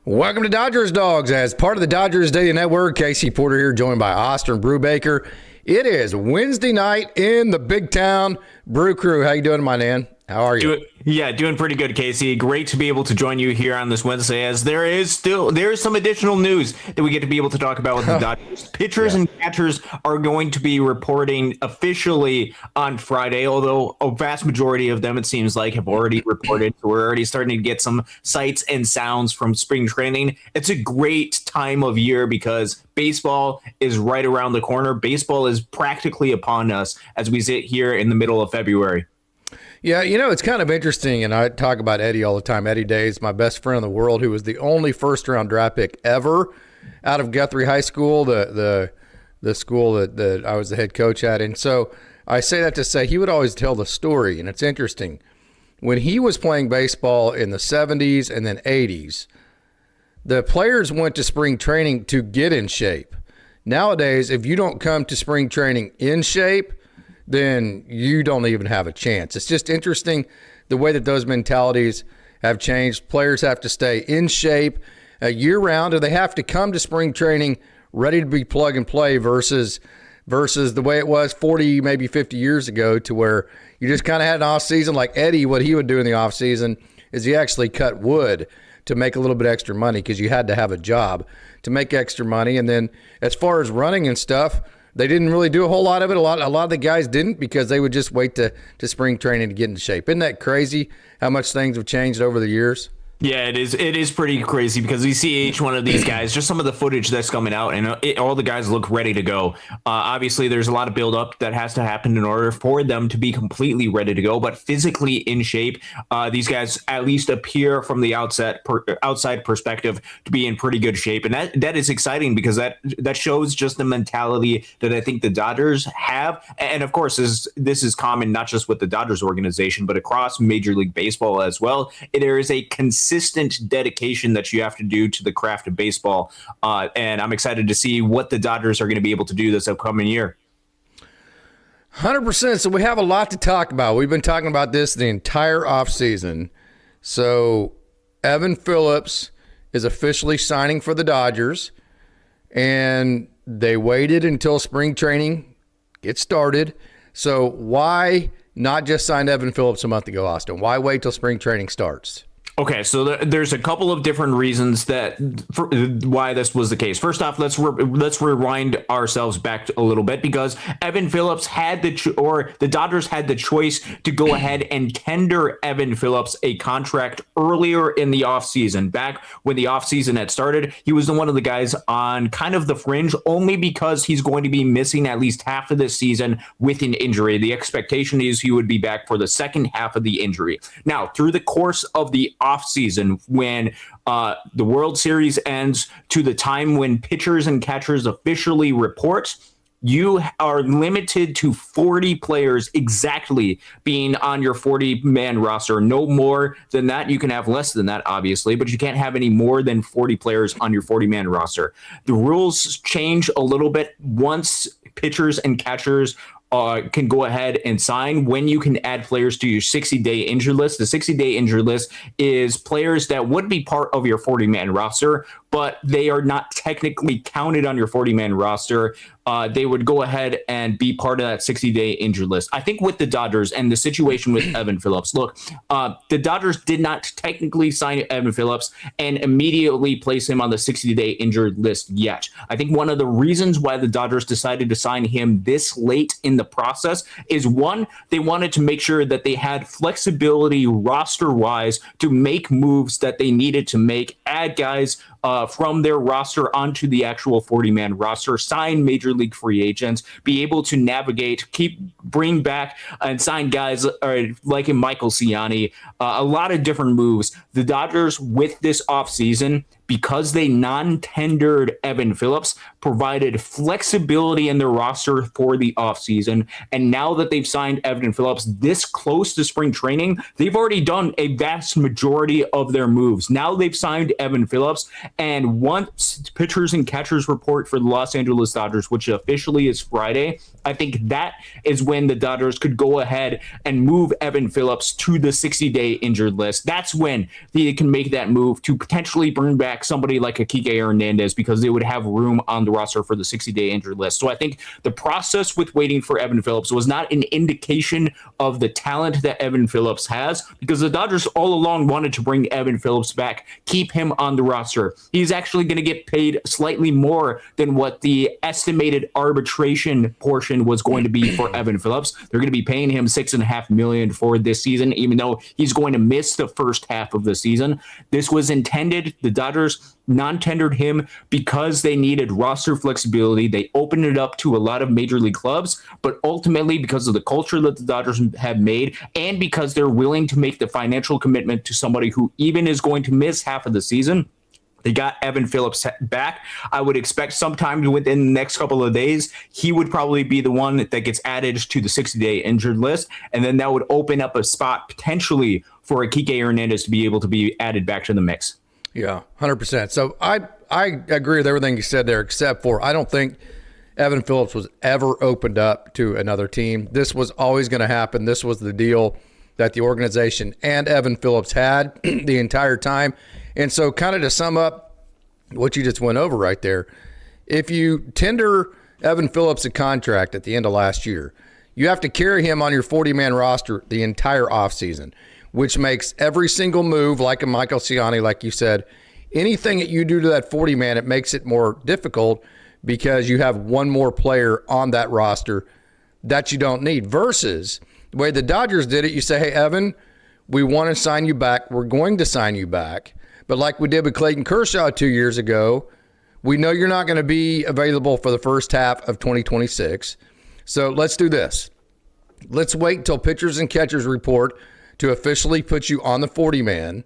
Welcome to Dodgers Dogs. As part of the Dodgers Daily Network, Casey Porter here, joined by Austin Brubaker. It is Wednesday night in the big town. Brew Crew, how you doing, my man? How are you? Doing pretty good, Casey. Great to be able to join you here on this Wednesday, as there is some additional news that we get to be able to talk about with the Dodgers. Pitchers and catchers are going to be reporting officially on Friday, although a vast majority of them, it seems like, have already reported. So we're already starting to get some sights and sounds from spring training. It's a great time of year because baseball is right around the corner. Baseball is practically upon us as we sit here in the middle of February. Yeah, you know, it's kind of interesting, and I talk about Eddie all the time. Eddie Days, my best friend in the world, who was the only first-round draft pick ever out of Guthrie High School, the school that I was the head coach at. And so I say that to say he would always tell the story, and it's interesting. When he was playing baseball in the 70s and then 80s, the players went to spring training to get in shape. Nowadays, if you don't come to spring training in shape, then you don't even have a chance. It's just interesting the way that those mentalities have changed. Players have to stay in shape year-round, or they have to come to spring training ready to be plug and play versus the way it was 40, maybe 50 years ago, to where you just kind of had an off-season. Like Eddie, what he would do in the off-season is he actually cut wood to make a little bit extra money because you had to have a job to make extra money. And then as far as running and stuff, they didn't really do a whole lot of it. A lot of the guys didn't, because they would just wait to spring training to get into shape. Isn't that crazy how much things have changed over the years? Yeah, it is. It is pretty crazy because we see each one of these guys, just some of the footage that's coming out, and all the guys look ready to go. Obviously, there's a lot of buildup that has to happen in order for them to be completely ready to go, but physically in shape, these guys at least appear from the outside perspective to be in pretty good shape, and that is exciting because that shows just the mentality that I think the Dodgers have, and of course, this is common not just with the Dodgers organization, but across Major League Baseball as well. There is a consistent dedication that you have to do to the craft of baseball. And I'm excited to see what the Dodgers are going to be able to do this upcoming year. 100%. So we have a lot to talk about. We've been talking about this the entire offseason. So Evan Phillips is officially signing for the Dodgers, and they waited until spring training gets started. So why not just sign Evan Phillips a month ago, Austin? Why wait till spring training starts? Okay, so there's a couple of different reasons why this was the case. First off, let's rewind ourselves back a little bit, because Evan Phillips had the Dodgers had the choice to go ahead and tender Evan Phillips a contract earlier in the offseason. Back when the offseason had started, he was one of the guys on kind of the fringe, only because he's going to be missing at least half of this season with an injury. The expectation is he would be back for the second half of the injury. Now, through the course of the offseason, when the World Series ends to the time when pitchers and catchers officially report, you are limited to 40 players exactly being on your 40-man roster. No more than that. You can have less than that, obviously, but you can't have any more than 40 players on your 40-man roster. The rules change a little bit once pitchers and catchers can go ahead and sign, when you can add players to your 60-day injured list. The 60-day injured list is players that would be part of your 40-man roster, but they are not technically counted on your 40-man roster. They would go ahead and be part of that 60-day injured list. I think with the Dodgers and the situation with Evan Phillips, look, the Dodgers did not technically sign Evan Phillips and immediately place him on the 60-day injured list yet. I think one of the reasons why the Dodgers decided to sign him this late in the process is, one, they wanted to make sure that they had flexibility roster-wise to make moves that they needed to make, add guys from their roster onto the actual 40-man roster, sign major league free agents, be able to navigate, bring back and sign guys like Michael Ciani, a lot of different moves. The Dodgers, with this offseason, because they non-tendered Evan Phillips, provided flexibility in their roster for the offseason. And now that they've signed Evan Phillips this close to spring training, they've already done a vast majority of their moves. Now they've signed Evan Phillips, and once pitchers and catchers report for the Los Angeles Dodgers, which officially is Friday, I think that is when the Dodgers could go ahead and move Evan Phillips to the 60-day injured list. That's when they can make that move to potentially bring back back somebody like a Kiké Hernández because they would have room on the roster for the 60-day injured list. So I think the process with waiting for Evan Phillips was not an indication of the talent that Evan Phillips has, because the Dodgers all along wanted to bring Evan Phillips back, keep him on the roster. He's actually going to get paid slightly more than what the estimated arbitration portion was going to be for Evan Phillips. They're going to be paying him $6.5 million for this season, even though he's going to miss the first half of the season. This was intended. The Dodgers non-tendered him because they needed roster flexibility. They opened it up to a lot of major league clubs, but ultimately because of the culture that the Dodgers have made and because they're willing to make the financial commitment to somebody who even is going to miss half of the season, they got Evan Phillips back. I would expect sometime within the next couple of days, he would probably be the one that gets added to the 60-day injured list. And then that would open up a spot potentially for a Kiké Hernández to be able to be added back to the mix. Yeah, 100%. So I agree with everything you said there, except for I don't think Evan Phillips was ever opened up to another team. This was always going to happen. This was the deal that the organization and Evan Phillips had the entire time. And so kind of to sum up what you just went over right there, if you tender Evan Phillips a contract at the end of last year, you have to carry him on your 40-man roster the entire offseason, which makes every single move, like a Michael Ciani, like you said, anything that you do to that 40-man, it makes it more difficult because you have one more player on that roster that you don't need. Versus the way the Dodgers did it, you say, hey, Evan, we want to sign you back. We're going to sign you back. But like we did with Clayton Kershaw 2 years ago, we know you're not going to be available for the first half of 2026. So let's do this. Let's wait until pitchers and catchers report to officially put you on the 40-man,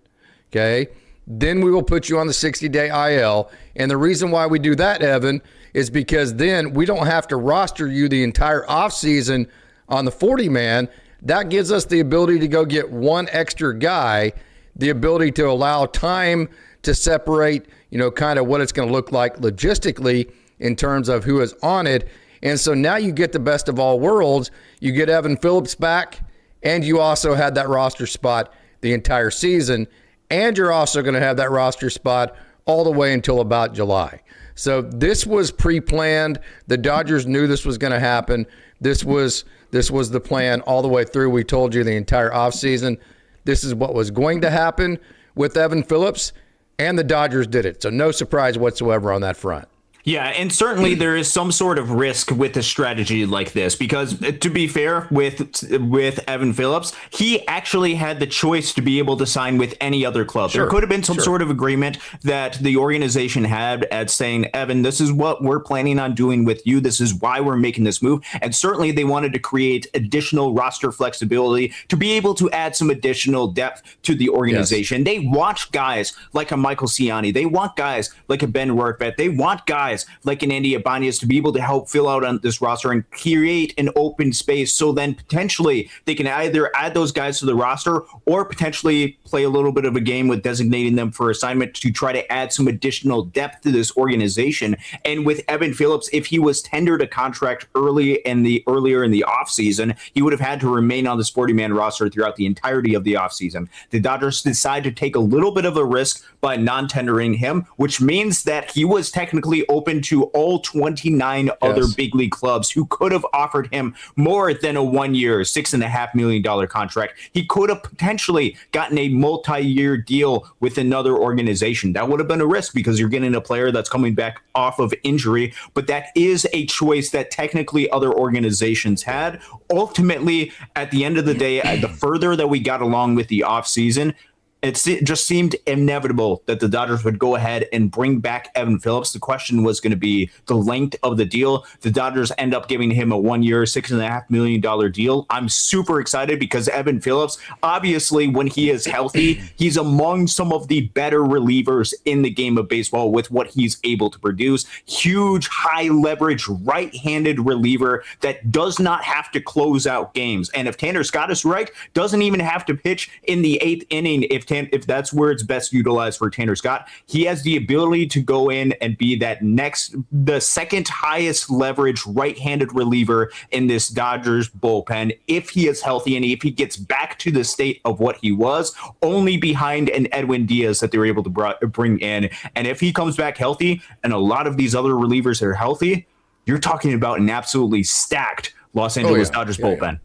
okay? Then we will put you on the 60-day IL. And the reason why we do that, Evan, is because then we don't have to roster you the entire offseason on the 40-man. That gives us the ability to go get one extra guy, the ability to allow time to separate, kind of what it's going to look like logistically in terms of who is on it. And so now you get the best of all worlds. You get Evan Phillips back, and you also had that roster spot the entire season, and you're also going to have that roster spot all the way until about July. So this was pre-planned. The Dodgers knew this was going to happen. This was the plan all the way through. We told you the entire offseason. This is what was going to happen with Evan Phillips, and the Dodgers did it. So no surprise whatsoever on that front. Yeah, and certainly there is some sort of risk with a strategy like this because, to be fair, with Evan Phillips, he actually had the choice to be able to sign with any other club. Sure. There could have been some sort of agreement that the organization had at saying, Evan, this is what we're planning on doing with you. This is why we're making this move. And certainly they wanted to create additional roster flexibility to be able to add some additional depth to the organization. Yes. They want guys like a Michael Ciani. They want guys like a Ben Rortvedt. They want guys like an Andy Ibanez to be able to help fill out on this roster and create an open space so then potentially they can either add those guys to the roster or potentially play a little bit of a game with designating them for assignment to try to add some additional depth to this organization. And with Evan Phillips, if he was tendered a contract earlier in the offseason, he would have had to remain on this 40-man roster throughout the entirety of the offseason. The Dodgers decided to take a little bit of a risk by non-tendering him, which means that he was technically open to all 29 other big league clubs who could have offered him more than a 1 year, $6.5 million contract. He could have potentially gotten a multi-year deal with another organization. That would have been a risk because you're getting a player that's coming back off of injury, but that is a choice that technically other organizations had. Ultimately, at the end of the day, the further that we got along with the offseason, it just seemed inevitable that the Dodgers would go ahead and bring back Evan Phillips. The question was going to be the length of the deal. The Dodgers end up giving him a 1 year, $6.5 million deal. I'm super excited because Evan Phillips, obviously, when he is healthy, he's among some of the better relievers in the game of baseball with what he's able to produce. Huge, high leverage, right-handed reliever that does not have to close out games. And if Tanner Scott is right, doesn't even have to pitch in the eighth inning if if that's where it's best utilized for Tanner Scott, he has the ability to go in and be the second highest leverage right-handed reliever in this Dodgers bullpen if he is healthy and if he gets back to the state of what he was, only behind an Edwin Diaz that they were able to bring in. And if he comes back healthy and a lot of these other relievers are healthy, you're talking about an absolutely stacked Los Angeles Dodgers bullpen.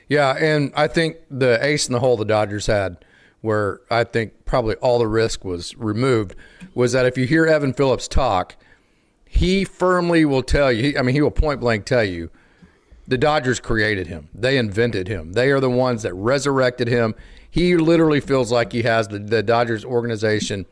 Yeah, and I think the ace in the hole the Dodgers had, where I think probably all the risk was removed, was that if you hear Evan Phillips talk, he firmly will tell you, he will point blank tell you, the Dodgers created him. They invented him. They are the ones that resurrected him. He literally feels like he has the Dodgers organization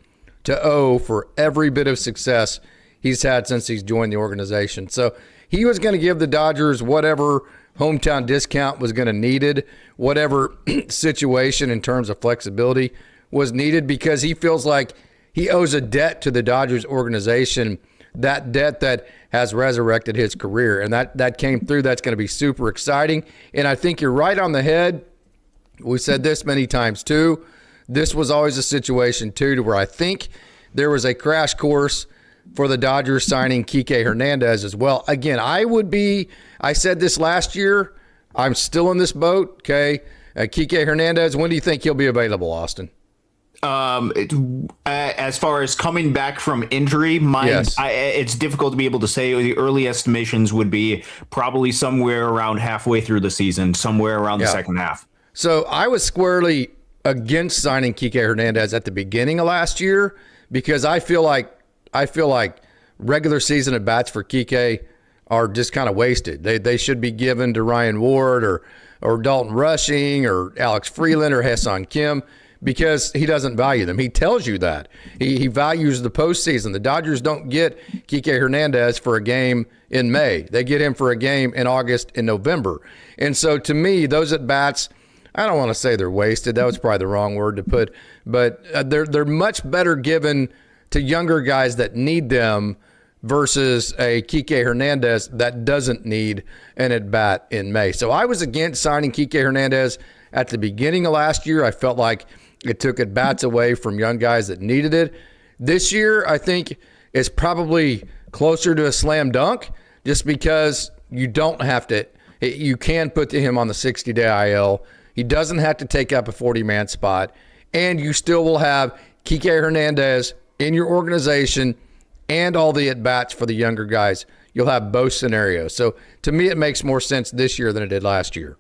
to owe for every bit of success he's had since he's joined the organization. So he was going to give the Dodgers whatever hometown discount was going to needed, whatever situation in terms of flexibility was needed, because he feels like he owes a debt to the Dodgers organization, that debt that has resurrected his career. And that came through. That's going to be super exciting. And I think you're right on the head. We said this many times too. This was always a situation too, to where I think there was a crash course for the Dodgers signing Kiké Hernández as well. Again, I said this last year, I'm still in this boat, okay? Kiké Hernández, when do you think he'll be available, Austin? As far as coming back from injury, it's difficult to be able to say. The early estimations would be probably somewhere around halfway through the season, somewhere around the second half. So I was squarely against signing Kiké Hernández at the beginning of last year, because I feel like regular season at bats for Kiké are just kind of wasted. They should be given to Ryan Ward or Dalton Rushing or Alex Freeland or Hae-Sung Kim, because he doesn't value them. He tells you that. He values the postseason. The Dodgers don't get Kiké Hernández for a game in May. They get him for a game in August and November. And so to me, those at bats, I don't want to say they're wasted. That was probably the wrong word to put, but they're much better given to younger guys that need them versus a Kiké Hernández that doesn't need an at-bat in May. So I was against signing Kiké Hernández at the beginning of last year. I felt like it took at-bats away from young guys that needed it. This year, I think it's probably closer to a slam dunk, just because you don't have to. You can put him on the 60-day IL. He doesn't have to take up a 40-man spot, and you still will have Kiké Hernández in your organization and all the at-bats for the younger guys. You'll have both scenarios. So to me, it makes more sense this year than it did last year.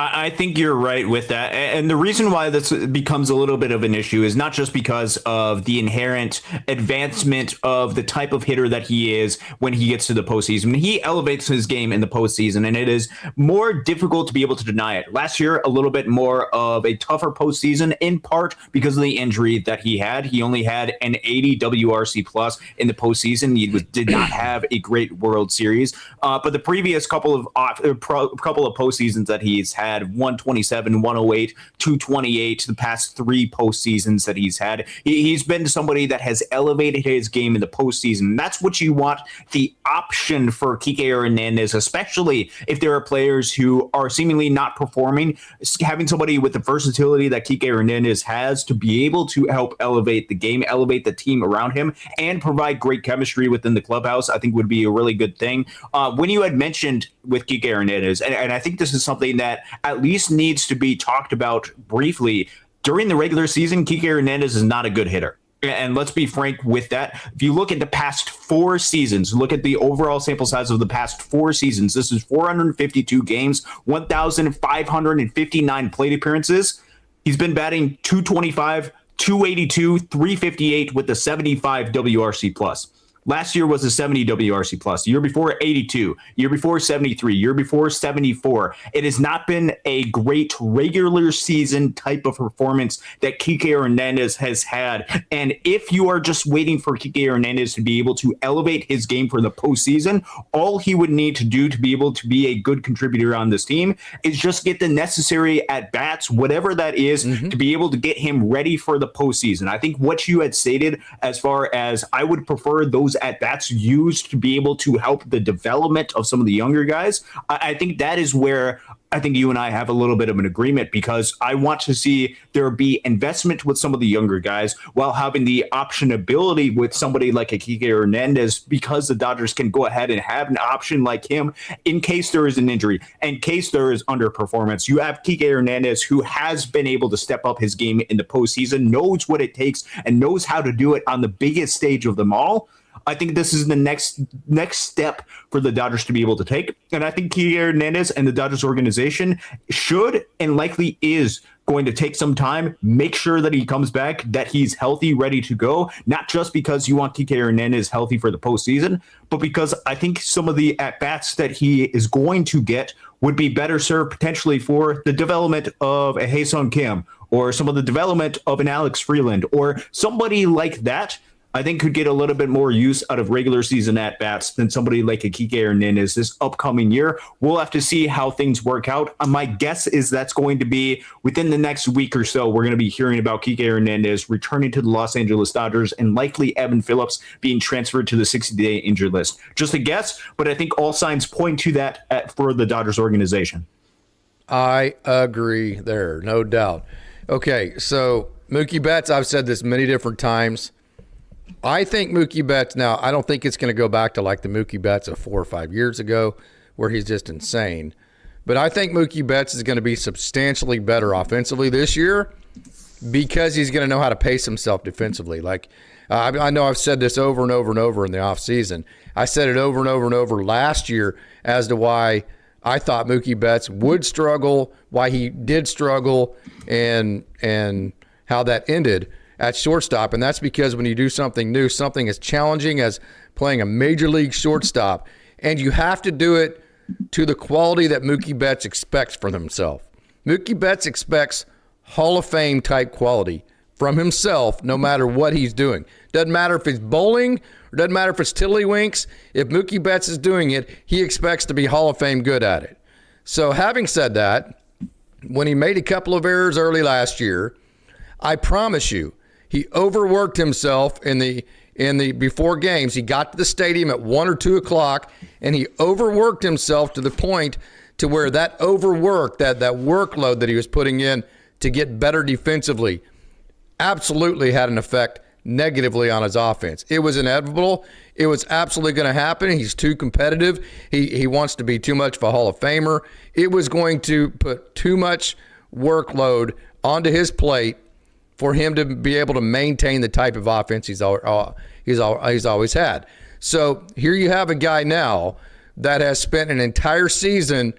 I think you're right with that. And the reason why this becomes a little bit of an issue is not just because of the inherent advancement of the type of hitter that he is when he gets to the postseason. He elevates his game in the postseason, and it is more difficult to be able to deny it. Last year, a little bit more of a tougher postseason, in part because of the injury that he had. He only had an 80 WRC plus in the postseason. He did not have a great World Series. But the previous couple of postseasons that he's had, 127, 108, 228, the past three postseasons that he's had. He's been somebody that has elevated his game in the postseason. That's what you want the option for Kiké Hernández, especially if there are players who are seemingly not performing. Having somebody with the versatility that Kiké Hernández has to be able to help elevate the game, elevate the team around him, and provide great chemistry within the clubhouse, I think would be a really good thing. When you had mentioned with Kiké Hernández, and I think this is something that at least needs to be talked about briefly, during the regular season, Kiké Hernández is not a good hitter. And let's be frank with that. If you look at the past 4 seasons, look at the overall sample size of the past 4 seasons. This is 452 games, 1,559 plate appearances. He's been batting 225, 282, 358 with a 75 WRC plus. Last year was a 70 WRC plus. Year before, 82. Year before, 73. Year before, 74. It has not been a great regular season type of performance that Kiké Hernández has had. And if you are just waiting for Kiké Hernández to be able to elevate his game for the postseason, all he would need to do to be able to be a good contributor on this team is just get the necessary at-bats, whatever that is, to be able to get him ready for the postseason. I think what you had stated as far as I would prefer those at-bats used to be able to help the development of some of the younger guys, I think that is where I think you and I have a little bit of an agreement, because I want to see there be investment with some of the younger guys while having the optionability with somebody like a Kiké Hernández, because the Dodgers can go ahead and have an option like him in case there is an injury, in case there is underperformance. You have Kiké Hernández, who has been able to step up his game in the postseason, knows what it takes, and knows how to do it on the biggest stage of them all. I think this is the next step for the Dodgers to be able to take. And I think Kiké Hernández and the Dodgers organization should and likely is going to take some time, make sure that he comes back, that he's healthy, ready to go, not just because you want Kiké Hernández healthy for the postseason, but because I think some of the at-bats that he is going to get would be better served potentially for the development of a Ha-Seong Kim, or some of the development of an Alex Freeland, or somebody like that. I think could get a little bit more use out of regular season at-bats than somebody like a Kiké Hernández this upcoming year. We'll have to see how things work out. My guess is that's going to be within the next week or so. We're going to be hearing about Kiké Hernández returning to the Los Angeles Dodgers, and likely Evan Phillips being transferred to the 60-day injured list. Just a guess, but I think all signs point to that for the Dodgers organization. I agree there, no doubt. Okay, so Mookie Betts, I've said this many different times. I think Mookie Betts now, I don't think it's going to go back to like the Mookie Betts of 4 or 5 years ago where he's just insane. But I think Mookie Betts is going to be substantially better offensively this year because he's going to know how to pace himself defensively. Like, I know I've said this over and over and over in the offseason. I said it over and over and over last year as to why I thought Mookie Betts would struggle, why he did struggle, and how that ended at shortstop. And that's because when you do something new, something as challenging as playing a major league shortstop, and you have to do it to the quality that Mookie Betts expects from himself. Mookie Betts expects Hall of Fame type quality from himself no matter what he's doing. Doesn't matter if it's bowling, or doesn't matter if it's tiddlywinks. If Mookie Betts is doing it, he expects to be Hall of Fame good at it. So having said that, when he made a couple of errors early last year, I promise you, he overworked himself in the before games. He got to the stadium at 1 or 2 o'clock, and he overworked himself to the point to where that overwork, that workload that he was putting in to get better defensively, absolutely had an effect negatively on his offense. It was inevitable. It was absolutely going to happen. He's too competitive. He wants to be too much of a Hall of Famer. It was going to put too much workload onto his plate for him to be able to maintain the type of offense he's always had. So here you have a guy now that has spent an entire season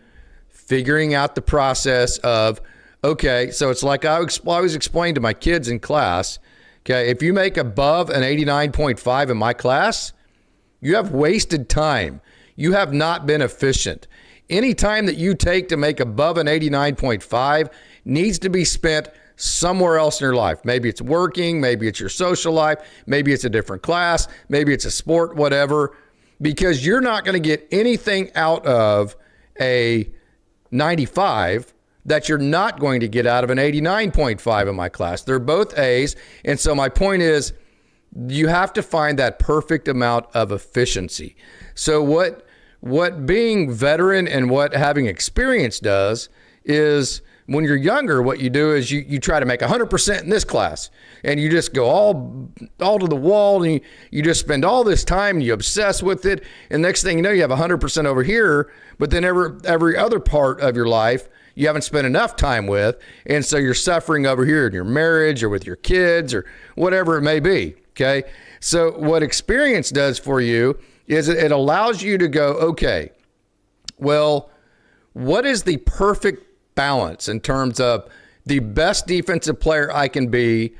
figuring out the process of, okay, so it's like I always explain to my kids in class, okay, if you make above an 89.5 in my class, you have wasted time. You have not been efficient. Any time that you take to make above an 89.5 needs to be spent somewhere else in your life. Maybe it's working, maybe it's your social life, maybe it's a different class, maybe it's a sport, whatever, because you're not going to get anything out of a 95 that you're not going to get out of an 89.5 in my class. They're both A's. And so my point is, you have to find that perfect amount of efficiency. So what being veteran and what having experience does is, when you're younger, what you do is you try to make 100% in this class, and you just go all to the wall, and you just spend all this time, and you obsess with it, and next thing you know, you have 100% over here, but then every other part of your life you haven't spent enough time with, and so you're suffering over here in your marriage or with your kids or whatever it may be, okay? So what experience does for you is it allows you to go, okay, well, what is the perfect balance in terms of the best defensive player I can be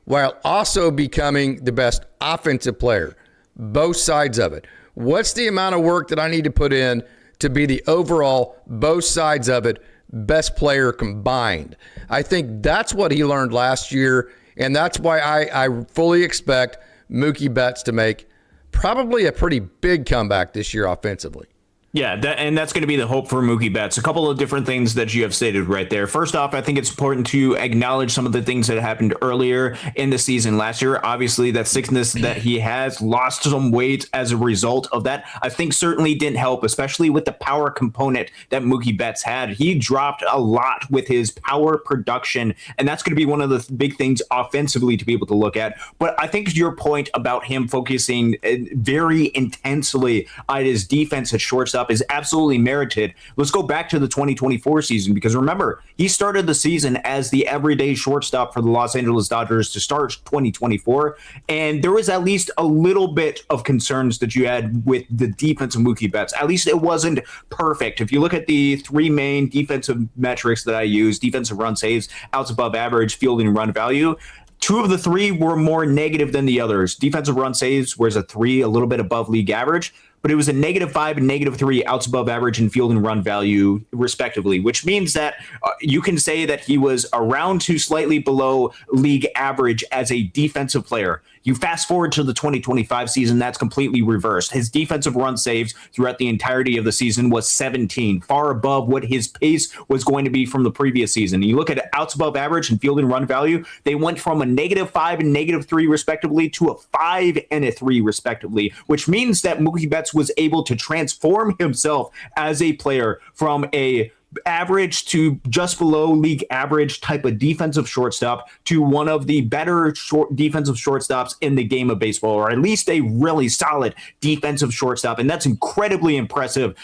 while also becoming the best offensive player, both sides of it? What's the amount of work that I need to put in to be the overall, both sides of it, best player combined? I think that's what he learned last year, and that's why I fully expect Mookie Betts to make probably a pretty big comeback this year offensively. Yeah, and that's going to be the hope for Mookie Betts. A couple of different things that you have stated right there. First off, I think it's important to acknowledge some of the things that happened earlier in the season last year. Obviously, that sickness that he has, lost some weight as a result of that, I think certainly didn't help, especially with the power component that Mookie Betts had. He dropped a lot with his power production, and that's going to be one of the big things offensively to be able to look at. But I think your point about him focusing very intensely on his defense at shortstop is absolutely merited. Let's go back to the 2024 season, because remember, he started the season as the everyday shortstop for the Los Angeles Dodgers to start 2024, and there was at least a little bit of concerns that you had with the defense of Mookie Betts. At least it wasn't perfect. If you look at the three main defensive metrics that I use, defensive run saves, outs above average, fielding run value, two of the three were more negative than the others. Defensive run saves was a 3, a little bit above league average, but it was a -5 and -3 outs above average and field and run value, respectively, which means that you can say that he was around to slightly below league average as a defensive player. You fast forward to the 2025 season, that's completely reversed. His defensive run saves throughout the entirety of the season was 17, far above what his pace was going to be from the previous season. You look at outs above average and field and run value, they went from a -5 and -3, respectively, to a 5 and a 3, respectively, which means that Mookie Betts was able to transform himself as a player from a average to just below league average type of defensive shortstop to one of the better defensive shortstops in the game of baseball, or at least a really solid defensive shortstop. And that's incredibly impressive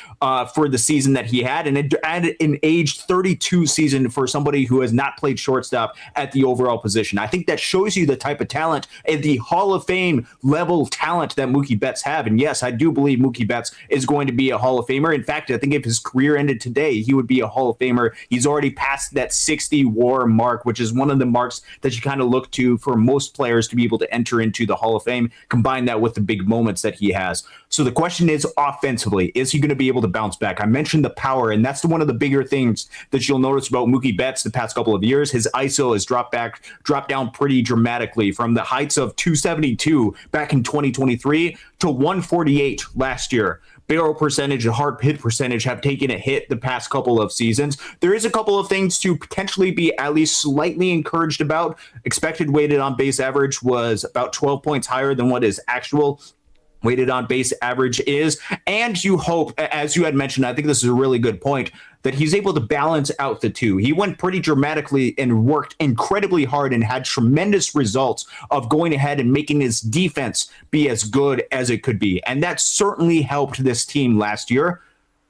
for the season that he had, and at an age 32 season for somebody who has not played shortstop at the overall position. I think that shows you the type of talent and the Hall of Fame level talent that Mookie Betts have. And yes, I do believe Mookie Betts is going to be a Hall of Famer. In fact, I think if his career ended today, he would be a Hall of Famer. He's already passed that 60 WAR mark, which is one of the marks that you kind of look to for most players to be able to enter into the Hall of Fame. Combine that with the big moments that he has. So the question is, offensively, is he going to be able to bounce back? I mentioned the power, and that's one of the bigger things that you'll notice about Mookie Betts the past couple of years. His ISO has dropped down pretty dramatically from the heights of 272 back in 2023 to 148 last year. Barrel percentage and hard hit percentage have taken a hit the past couple of seasons. There is a couple of things to potentially be at least slightly encouraged about. Expected weighted on base average was about 12 points higher than what his actual weighted on base average is. And you hope, as you had mentioned, I think this is a really good point, that he's able to balance out the two. He went pretty dramatically and worked incredibly hard and had tremendous results of going ahead and making his defense be as good as it could be. And that certainly helped this team last year.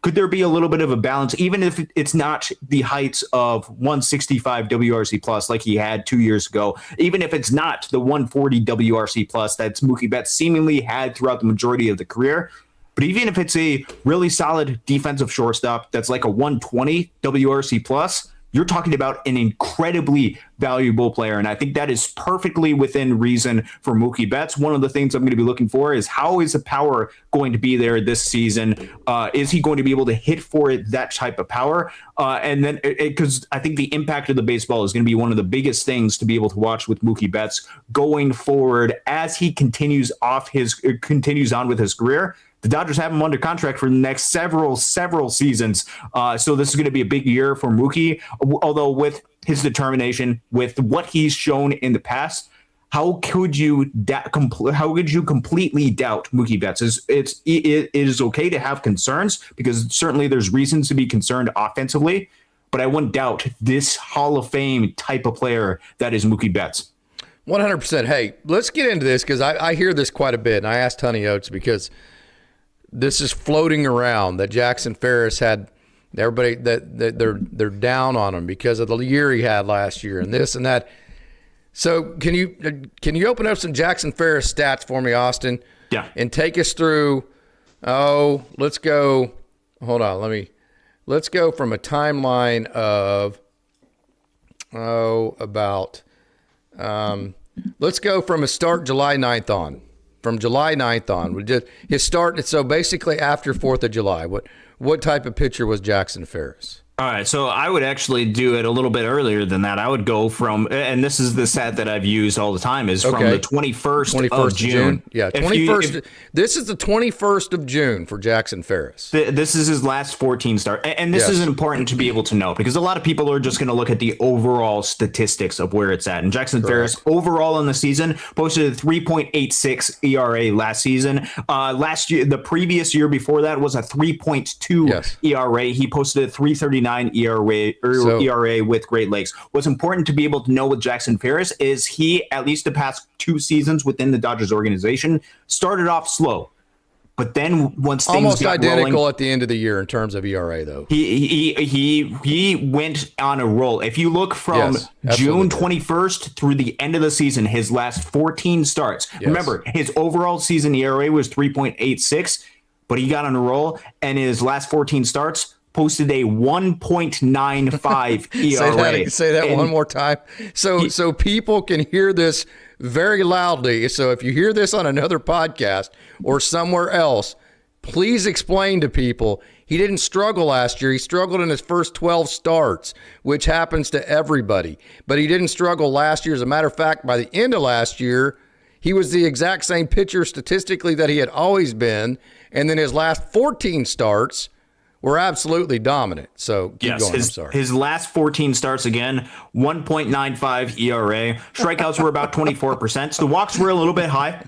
Could there be a little bit of a balance, even if it's not the heights of 165 WRC plus like he had 2 years ago, even if it's not the 140 WRC plus that Mookie Betts seemingly had throughout the majority of the career? But even if it's a really solid defensive shortstop that's like a 120 WRC plus, you're talking about an incredibly valuable player. And I think that is perfectly within reason for Mookie Betts. One of the things I'm going to be looking for is, how is the power going to be there this season? Is he going to be able to hit for it, that type of power? And then, because I think the impact of the baseball is going to be one of the biggest things to be able to watch with Mookie Betts going forward as he continues on with his career. The Dodgers have him under contract for the next several seasons. So this is going to be a big year for Mookie. Although with his determination, with what he's shown in the past, how could you completely doubt Mookie Betts? It is okay to have concerns, because certainly there's reasons to be concerned offensively, but I wouldn't doubt this Hall of Fame type of player that is Mookie Betts. 100%. Hey, let's get into this, because I hear this quite a bit, and I asked Honey Oates because this is floating around that Jackson Ferris had everybody that they're down on him because of the year he had last year and this and that. So can you open up some Jackson Ferris stats for me, Austin? Yeah. And take us through. Let's go. Hold on. Let's go from a timeline of let's go from a start July 9th on. From July 9th on, we did his start. So basically after 4th of July, what type of pitcher was Jackson Ferris? All right, so I would actually do it a little bit earlier than that. I would go from, and this is the stat that I've used all the time, is from the 21st of June. Yeah, 21st. This is the 21st of June for Jackson Ferris. This is his last 14 start. And this is important to be able to know, because a lot of people are just going to look at the overall statistics of where it's at. And Jackson Ferris overall in the season posted a 3.86 ERA last season. Last year, the previous year before that was a 3.2 ERA. He posted a 3.39 ERA with Great Lakes. What's important to be able to know with Jackson Ferris is he, at least the past 2 seasons within the Dodgers organization, started off slow. But then once things almost got identical rolling, at the end of the year in terms of ERA, though. He went on a roll. If you look from June 21st through the end of the season, his last 14 starts. Remember, his overall season ERA was 3.86, but he got on a roll, and his last 14 starts posted a 1.95 ERA. Say that one more time. So people can hear this very loudly. So if you hear this on another podcast or somewhere else, please explain to people he didn't struggle last year. He struggled in his first 12 starts, which happens to everybody. But he didn't struggle last year. As a matter of fact, by the end of last year, he was the exact same pitcher statistically that he had always been. And then his last 14 starts were absolutely dominant. So keep going. I'm sorry. His last 14 starts, again, 1.95 ERA. Strikeouts were about 24%. So the walks were a little bit high.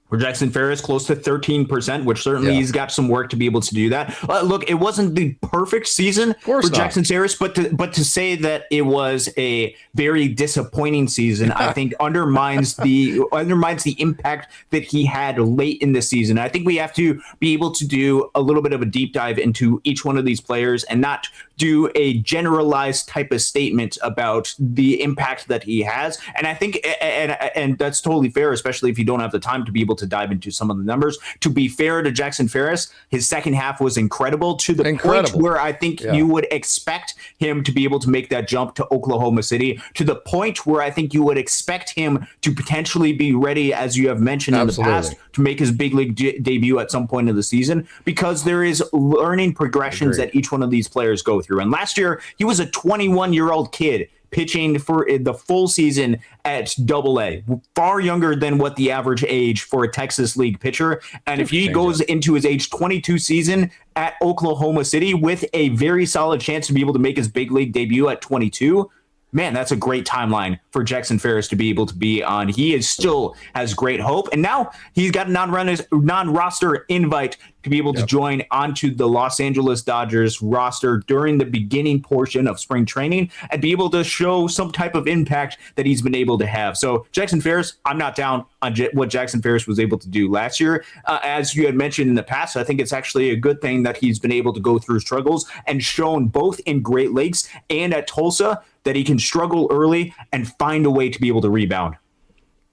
For Jackson Ferris, close to 13%, which certainly he's got some work to be able to do that. Look, it wasn't the perfect season for Jackson Ferris, but to say that it was a very disappointing season, I think undermines the impact that he had late in the season. I think we have to be able to do a little bit of a deep dive into each one of these players and not do a generalized type of statement about the impact that he has. And I think, and that's totally fair, especially if you don't have the time to be able to dive into some of the numbers. To be fair to Jackson Ferris, his second half was incredible to the point where I think you would expect him to be able to make that jump to Oklahoma City, to the point where I think you would expect him to potentially be ready, as you have mentioned in the past, to make his big league debut at some point in the season, because there is learning progressions that each one of these players go through. And last year, he was a 21-year-old kid pitching for the full season at Double-A, far younger than what the average age for a Texas League pitcher. And if he goes into his age 22 season at Oklahoma City with a very solid chance to be able to make his big league debut at 22, man, that's a great timeline for Jackson Ferris to be able to be on. He still has great hope. And now he's got a non-roster invite to be able to join onto the Los Angeles Dodgers roster during the beginning portion of spring training and be able to show some type of impact that he's been able to have. So Jackson Ferris, I'm not down on what Jackson Ferris was able to do last year. As you had mentioned in the past, I think it's actually a good thing that he's been able to go through struggles and shown both in Great Lakes and at Tulsa that he can struggle early and find a way to be able to rebound.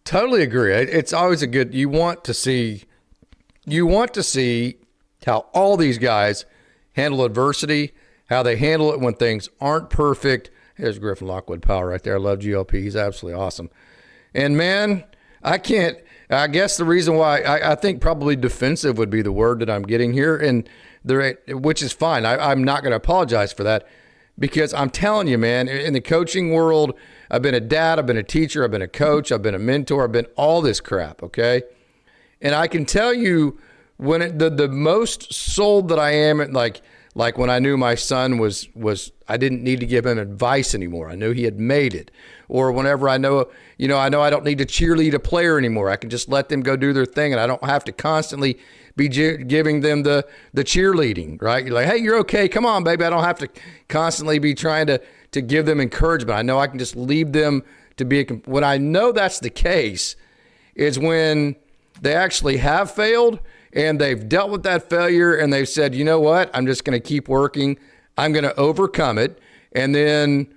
Totally agree. It's always you want to see how all these guys handle adversity, how they handle it when things aren't perfect. There's Griffin Lockwood Powell right there. I love GLP. He's absolutely awesome. And man, I guess the reason why I think probably defensive would be the word that I'm getting here, and which is fine. I'm not going to apologize for that, because I'm telling you, man, in the coaching world, I've been a dad, I've been a teacher, I've been a coach, I've been a mentor, I've been all this crap, okay? And I can tell you when the most sold that I am at, like when I knew my son was I didn't need to give him advice anymore. I knew he had made it. Or whenever I know I don't need to cheerlead a player anymore. I can just let them go do their thing, and I don't have to constantly be giving them the cheerleading, right? You're like, hey, you're okay. Come on, baby. I don't have to constantly be trying to give them encouragement. I know I can just leave them to be when I know that's the case is when they actually have failed and they've dealt with that failure and they've said, you know what? I'm just going to keep working. I'm going to overcome it. And then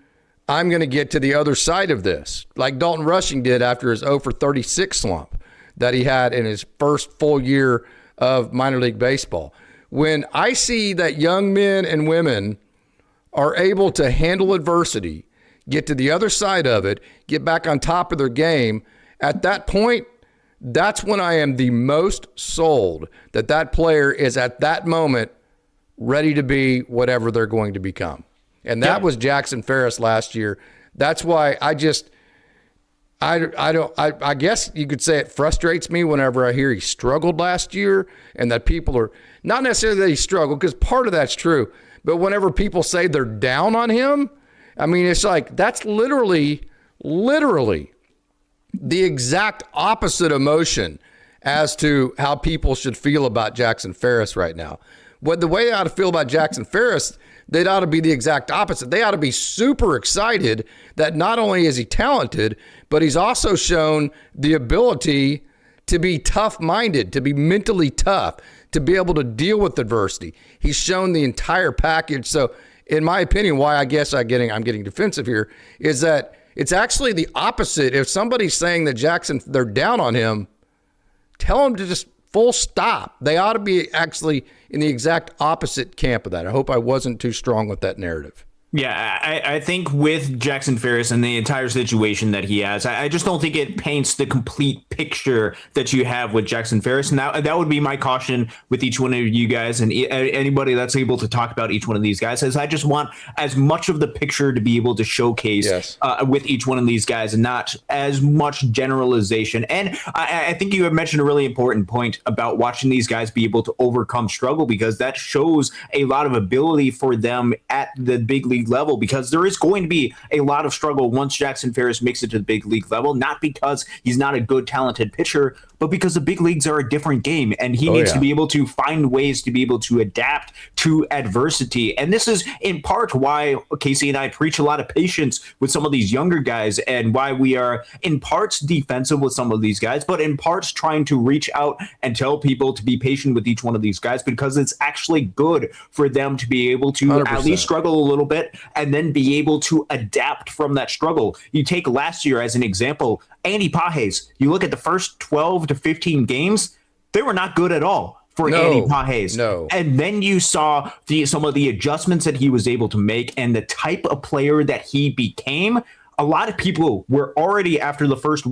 I'm going to get to the other side of this, like Dalton Rushing did after his 0 for 36 slump that he had in his first full year of minor league baseball. When I see that young men and women are able to handle adversity, get to the other side of it, get back on top of their game, at that point, that's when I am the most sold that player is at that moment ready to be whatever they're going to become. And that was Jackson Ferris last year. That's why I guess you could say it frustrates me whenever I hear he struggled last year and that people are not necessarily that he struggled, because part of that's true. But whenever people say they're down on him, I mean, it's like that's literally the exact opposite emotion as to how people should feel about Jackson Ferris right now. But the way they ought to feel about Jackson Ferris, they'd ought to be the exact opposite. They ought to be super excited that not only is he talented, but he's also shown the ability to be tough-minded, to be mentally tough, to be able to deal with adversity. He's shown the entire package. So in my opinion, why I guess I'm getting defensive here is that it's actually the opposite. If somebody's saying that they're down on him, tell them to just full stop. They ought to be actually in the exact opposite camp of that. I hope I wasn't too strong with that narrative. Yeah, I think with Jackson Ferris and the entire situation that he has, I just don't think it paints the complete picture that you have with Jackson Ferris. And that would be my caution with each one of you guys and anybody that's able to talk about each one of these guys, is I just want as much of the picture to be able to showcase with each one of these guys and not as much generalization. And I think you have mentioned a really important point about watching these guys be able to overcome struggle, because that shows a lot of ability for them at the big league level, because there is going to be a lot of struggle once Jackson Ferris makes it to the big league level, not because he's not a good, talented pitcher, but because the big leagues are a different game, and he needs to be able to find ways to be able to adapt to adversity. And this is in part why Casey and I preach a lot of patience with some of these younger guys, and why we are in parts defensive with some of these guys, but in parts trying to reach out and tell people to be patient with each one of these guys, because it's actually good for them to be able to 100%. At least struggle a little bit and then be able to adapt from that struggle. You take last year as an example, Andy Pages, you look at the first 12 to 15 games, they were not good at all for Andy Pages. No. And then you saw some of the adjustments that he was able to make and the type of player that he became. A lot of people were already, after the first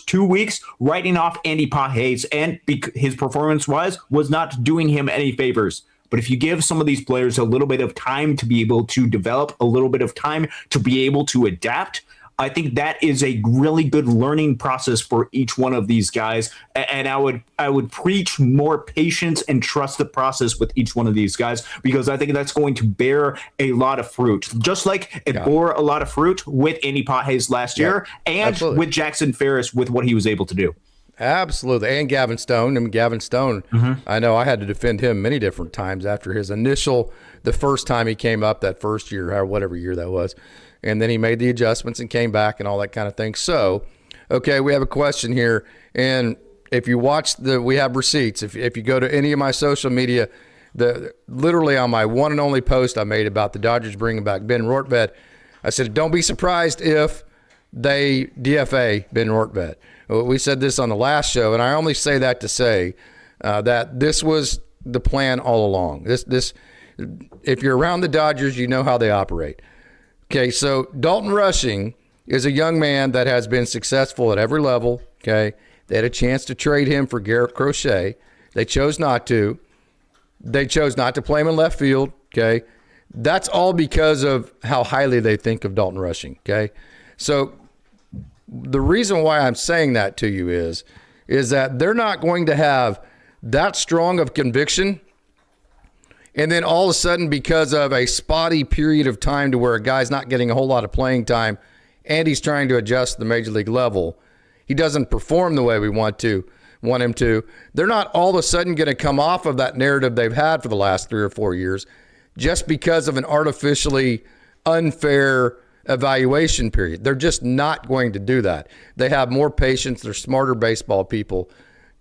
2 weeks, writing off Andy Pages, and his performance was not doing him any favors. But if you give some of these players a little bit of time to be able to develop, a little bit of time to be able to adapt, I think that is a really good learning process for each one of these guys. And I would preach more patience and trust the process with each one of these guys, because I think that's going to bear a lot of fruit. Just like it bore a lot of fruit with Andy Pages last year, and with Jackson Ferris with what he was able to do. Absolutely. And Gavin Stone. I mean, Gavin Stone, I know I had to defend him many different times after his the first time he came up that first year, or whatever year that was. And then he made the adjustments and came back and all that kind of thing. So, okay, we have a question here. And if you watch we have receipts. If you go to any of my social media, literally on my one and only post I made about the Dodgers bringing back Ben Rortvedt, I said, don't be surprised if they DFA Ben Rortvedt. We said this on the last show, and I only say that to say that this was the plan all along. This, if you're around the Dodgers, you know how they operate. Okay, so Dalton Rushing is a young man that has been successful at every level. Okay, they had a chance to trade him for Garrett Crochet. They chose not to. They chose not to play him in left field. Okay, that's all because of how highly they think of Dalton Rushing. Okay, so the reason why I'm saying that to you is that they're not going to have that strong of conviction, and then all of a sudden, because of a spotty period of time to where a guy's not getting a whole lot of playing time and he's trying to adjust to the major league level, he doesn't perform the way we want him to. They're not all of a sudden going to come off of that narrative they've had for the last 3 or 4 years just because of an artificially unfair evaluation period. They're just not going to do that. They have more patience. They're smarter baseball people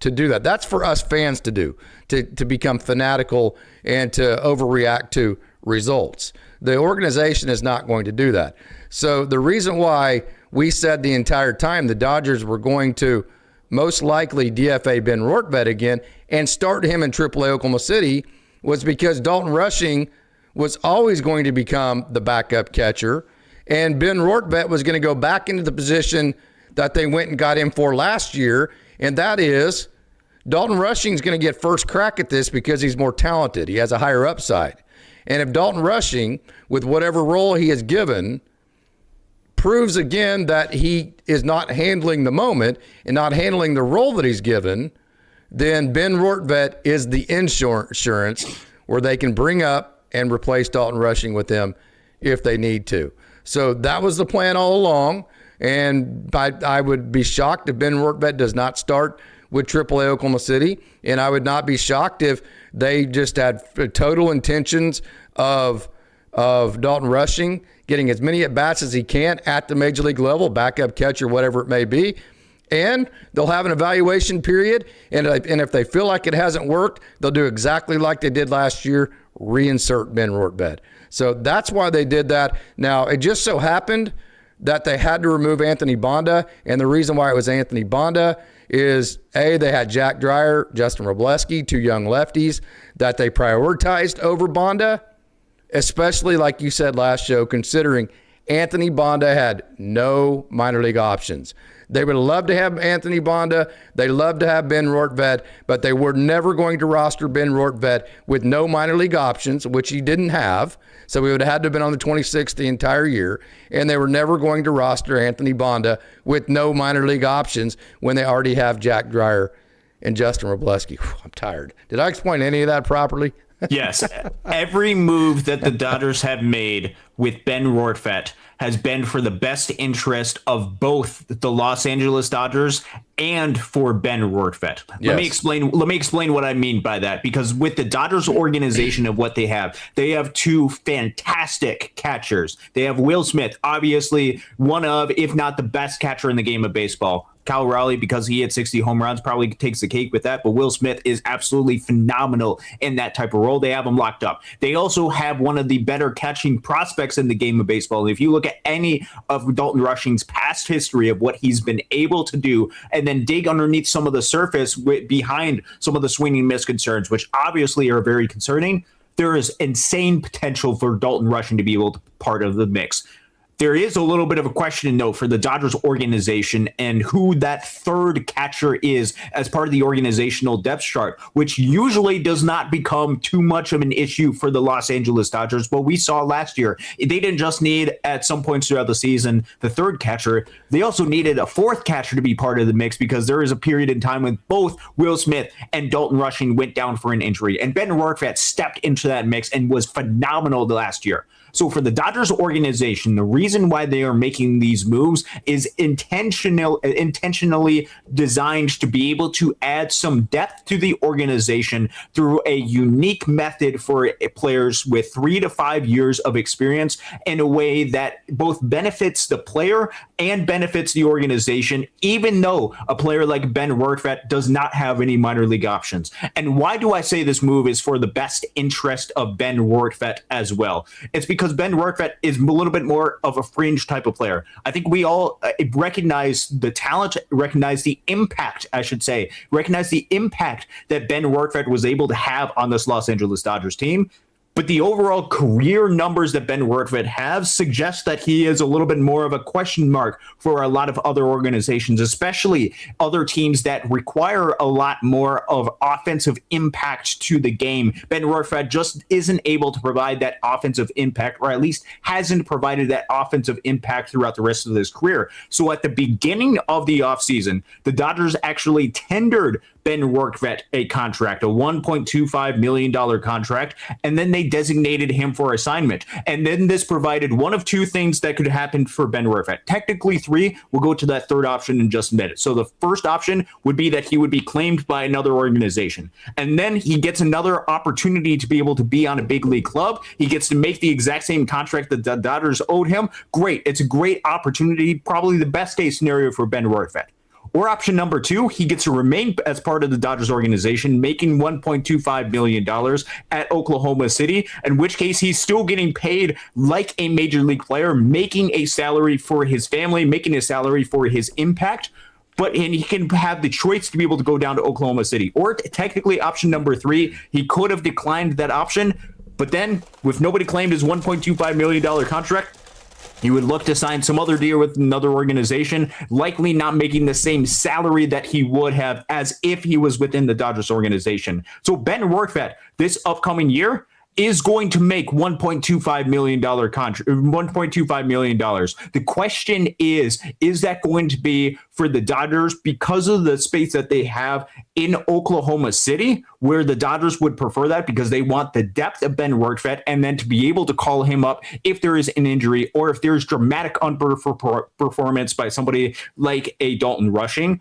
to do that. That's for us fans to do, to become fanatical and to overreact to results. The organization is not going to do that. So the reason why we said the entire time the Dodgers were going to most likely DFA Ben Rortvedt again and start him in AAA Oklahoma City was because Dalton Rushing was always going to become the backup catcher, and Ben Rortvedt was going to go back into the position that they went and got him for last year, and that is Dalton Rushing's going to get first crack at this because he's more talented. He has a higher upside. And if Dalton Rushing, with whatever role he is given, proves again that he is not handling the moment and not handling the role that he's given, then Ben Rortvedt is the insurance where they can bring up and replace Dalton Rushing with him if they need to. So that was the plan all along. And I would be shocked if Ben Rortvedt does not start with AAA Oklahoma City. And I would not be shocked if they just had total intentions of Dalton Rushing getting as many at-bats as he can at the major league level, backup catcher, whatever it may be. And they'll have an evaluation period. And if they feel like it hasn't worked, they'll do exactly like they did last year, reinsert Ben Rortvedt. So that's why they did that. Now, it just so happened that they had to remove Anthony Bonda. And the reason why it was Anthony Bonda is, A, they had Jack Dreyer, Justin Robleski, two young lefties that they prioritized over Bonda, especially like you said last show, considering Anthony Bonda had no minor league options. They would love to have Anthony Bonda. They love to have Ben Rortvedt, but they were never going to roster Ben Rortvedt with no minor league options, which he didn't have. So we would have had to have been on the 26th the entire year. And they were never going to roster Anthony Bonda with no minor league options when they already have Jack Dreyer and Justin Robleski. I'm tired. Did I explain any of that properly? Yes. Every move that the Dodgers have made with Ben Rortvedt has been for the best interest of both the Los Angeles Dodgers and for Ben Rortvedt. Yes. Let me explain what I mean by that, because with the Dodgers organization of what they have two fantastic catchers. They have Will Smith, obviously one of, if not the best catcher in the game of baseball. Cal Raleigh, because he hit 60 home runs, probably takes the cake with that. But Will Smith is absolutely phenomenal in that type of role. They have him locked up. They also have one of the better catching prospects in the game of baseball. And if you look at any of Dalton Rushing's past history of what he's been able to do, and then dig underneath some of the surface behind some of the swinging miss concerns, which obviously are very concerning, there is insane potential for Dalton Rushing to be able to be part of the mix. There is a little bit of a question, though, for the Dodgers organization and who that third catcher is as part of the organizational depth chart, which usually does not become too much of an issue for the Los Angeles Dodgers. But we saw last year, they didn't just need, at some points throughout the season, the third catcher. They also needed a fourth catcher to be part of the mix, because there is a period in time when both Will Smith and Dalton Rushing went down for an injury. And Ben Rortvedt stepped into that mix and was phenomenal the last year. So for the Dodgers organization, the reason why they are making these moves is intentionally designed to be able to add some depth to the organization through a unique method for players with 3 to 5 years of experience in a way that both benefits the player and benefits the organization, even though a player like Ben Rortvedt does not have any minor league options. And why do I say this move is for the best interest of Ben Rortvedt as well? It's because Ben Rortvedt is a little bit more of a fringe type of player. I think we all recognize the talent, recognize the impact, recognize the impact that Ben Rortvedt was able to have on this Los Angeles Dodgers team. But the overall career numbers that Ben Rortvedt has suggest that he is a little bit more of a question mark for a lot of other organizations, especially other teams that require a lot more of offensive impact to the game. Ben Rortvedt just isn't able to provide that offensive impact, or at least hasn't provided that offensive impact throughout the rest of his career. So at the beginning of the offseason, the Dodgers actually tendered Ben Rortvedt a contract, a $1.25 million contract, and then they designated him for assignment. And then this provided one of two things that could happen for Ben Rortvedt. Technically three. We'll go to that third option in just a minute. So the first option would be that he would be claimed by another organization. And then he gets another opportunity to be able to be on a big league club. He gets to make the exact same contract that the Dodgers owed him. Great. It's a great opportunity, probably the best case scenario for Ben Rortvedt. Or option number two, he gets to remain as part of the Dodgers organization, making $1.25 million at Oklahoma City, in which case he's still getting paid like a major league player, making a salary for his family, making a salary for his impact. But he can have the choice to be able to go down to Oklahoma City. Or technically option number three, he could have declined that option. But then, with nobody claimed his $1.25 million contract, he would look to sign some other deal with another organization, likely not making the same salary that he would have as if he was within the Dodgers organization. So Ben Rortvedt, this upcoming year, is going to make $1.25 million contract, $1.25 million. The question is that going to be for the Dodgers because of the space that they have in Oklahoma City, where the Dodgers would prefer that because they want the depth of Ben Rortvedt and then to be able to call him up if there is an injury or if there's dramatic underperformance by somebody like a Dalton Rushing,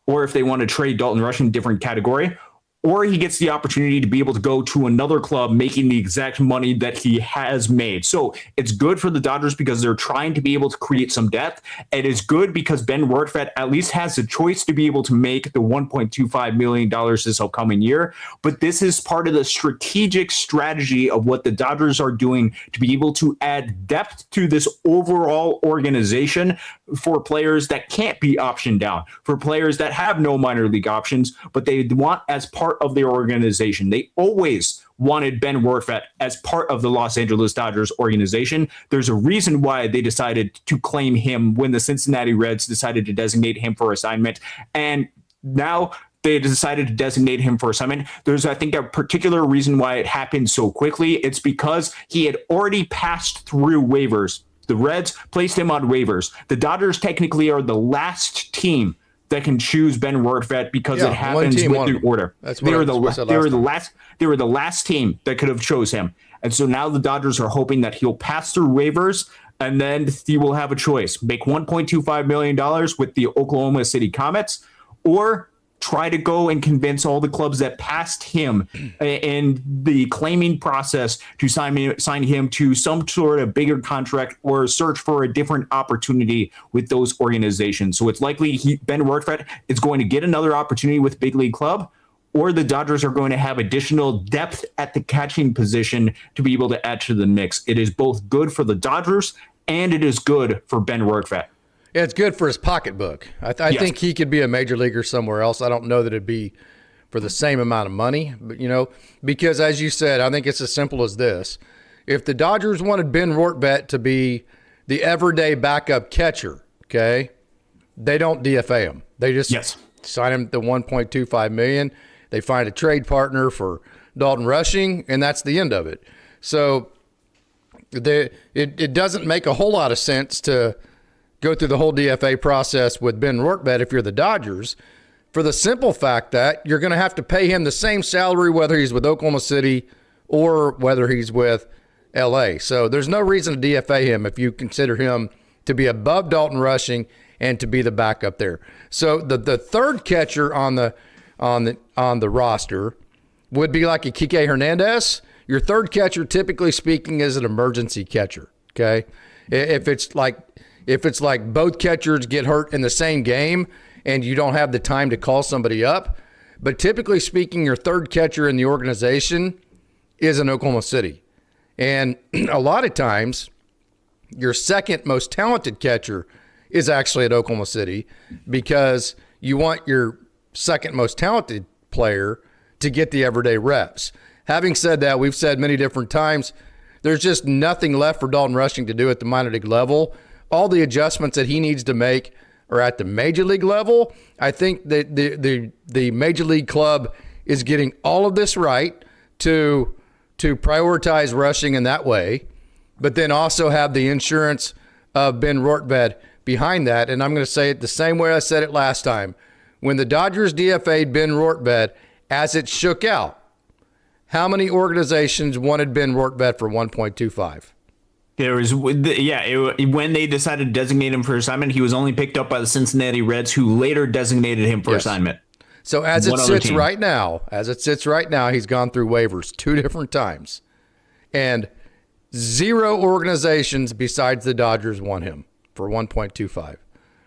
or if they want to trade Dalton Rushing, different category, or he gets the opportunity to be able to go to another club making the exact money that he has made. So it's good for the Dodgers because they're trying to be able to create some depth. It is good because Ben Rortvedt at least has the choice to be able to make the $1.25 million this upcoming year. But this is part of the strategic strategy of what the Dodgers are doing to be able to add depth to this overall organization for players that can't be optioned down, for players that have no minor league options, but they want as part of their organization. They always wanted Ben Rortvedt as part of the Los Angeles Dodgers organization. There's a reason why they decided to claim him when the Cincinnati Reds decided to designate him for assignment. And now they decided to designate him for assignment. There's, I think, a particular reason why it happened so quickly. It's because he had already passed through waivers. The Reds placed him on waivers. The Dodgers technically are the last team that can choose Ben Rortvedt because it happens with the order. They were the last team that could have chose him. And so now the Dodgers are hoping that he'll pass through waivers and then he will have a choice. Make $1.25 million with the Oklahoma City Comets, or try to go and convince all the clubs that passed him in the claiming process to sign him to some sort of bigger contract or search for a different opportunity with those organizations. So it's likely Ben Rortvedt is going to get another opportunity with big league club, or the Dodgers are going to have additional depth at the catching position to be able to add to the mix. It is both good for the Dodgers and it is good for Ben Rortvedt. Yeah, it's good for his pocketbook. I think he could be a major leaguer somewhere else. I don't know that it'd be for the same amount of money, but because as you said, I think it's as simple as this. If the Dodgers wanted Ben Rortvedt to be the everyday backup catcher, okay, they don't DFA him. They just sign him the $1.25 million. They find a trade partner for Dalton Rushing, and that's the end of it. So it doesn't make a whole lot of sense to go through the whole DFA process with Ben Rortvedt if you're the Dodgers, for the simple fact that you're going to have to pay him the same salary whether he's with Oklahoma City or whether he's with LA. So there's no reason to DFA him if you consider him to be above Dalton Rushing and to be the backup there. So the third catcher on the roster would be like a Kiké Hernández. Your third catcher, typically speaking, is an emergency catcher. Okay, if it's like both catchers get hurt in the same game and you don't have the time to call somebody up. But typically speaking, your third catcher in the organization is in Oklahoma City. And a lot of times, your second most talented catcher is actually at Oklahoma City because you want your second most talented player to get the everyday reps. Having said that, we've said many different times, there's just nothing left for Dalton Rushing to do at the minor league level. All the adjustments that he needs to make are at the major league level. I think that the major league club is getting all of this right to prioritize Rushing in that way, but then also have the insurance of Ben Rortvedt behind that. And I'm going to say it the same way I said it last time. When the Dodgers DFA'd Ben Rortvedt, as it shook out, how many organizations wanted Ben Rortvedt for 1.25? There was, when they decided to designate him for assignment, he was only picked up by the Cincinnati Reds, who later designated him for assignment. So as it sits right now, he's gone through waivers 2 different times, and 0 organizations besides the Dodgers want him for 1.25,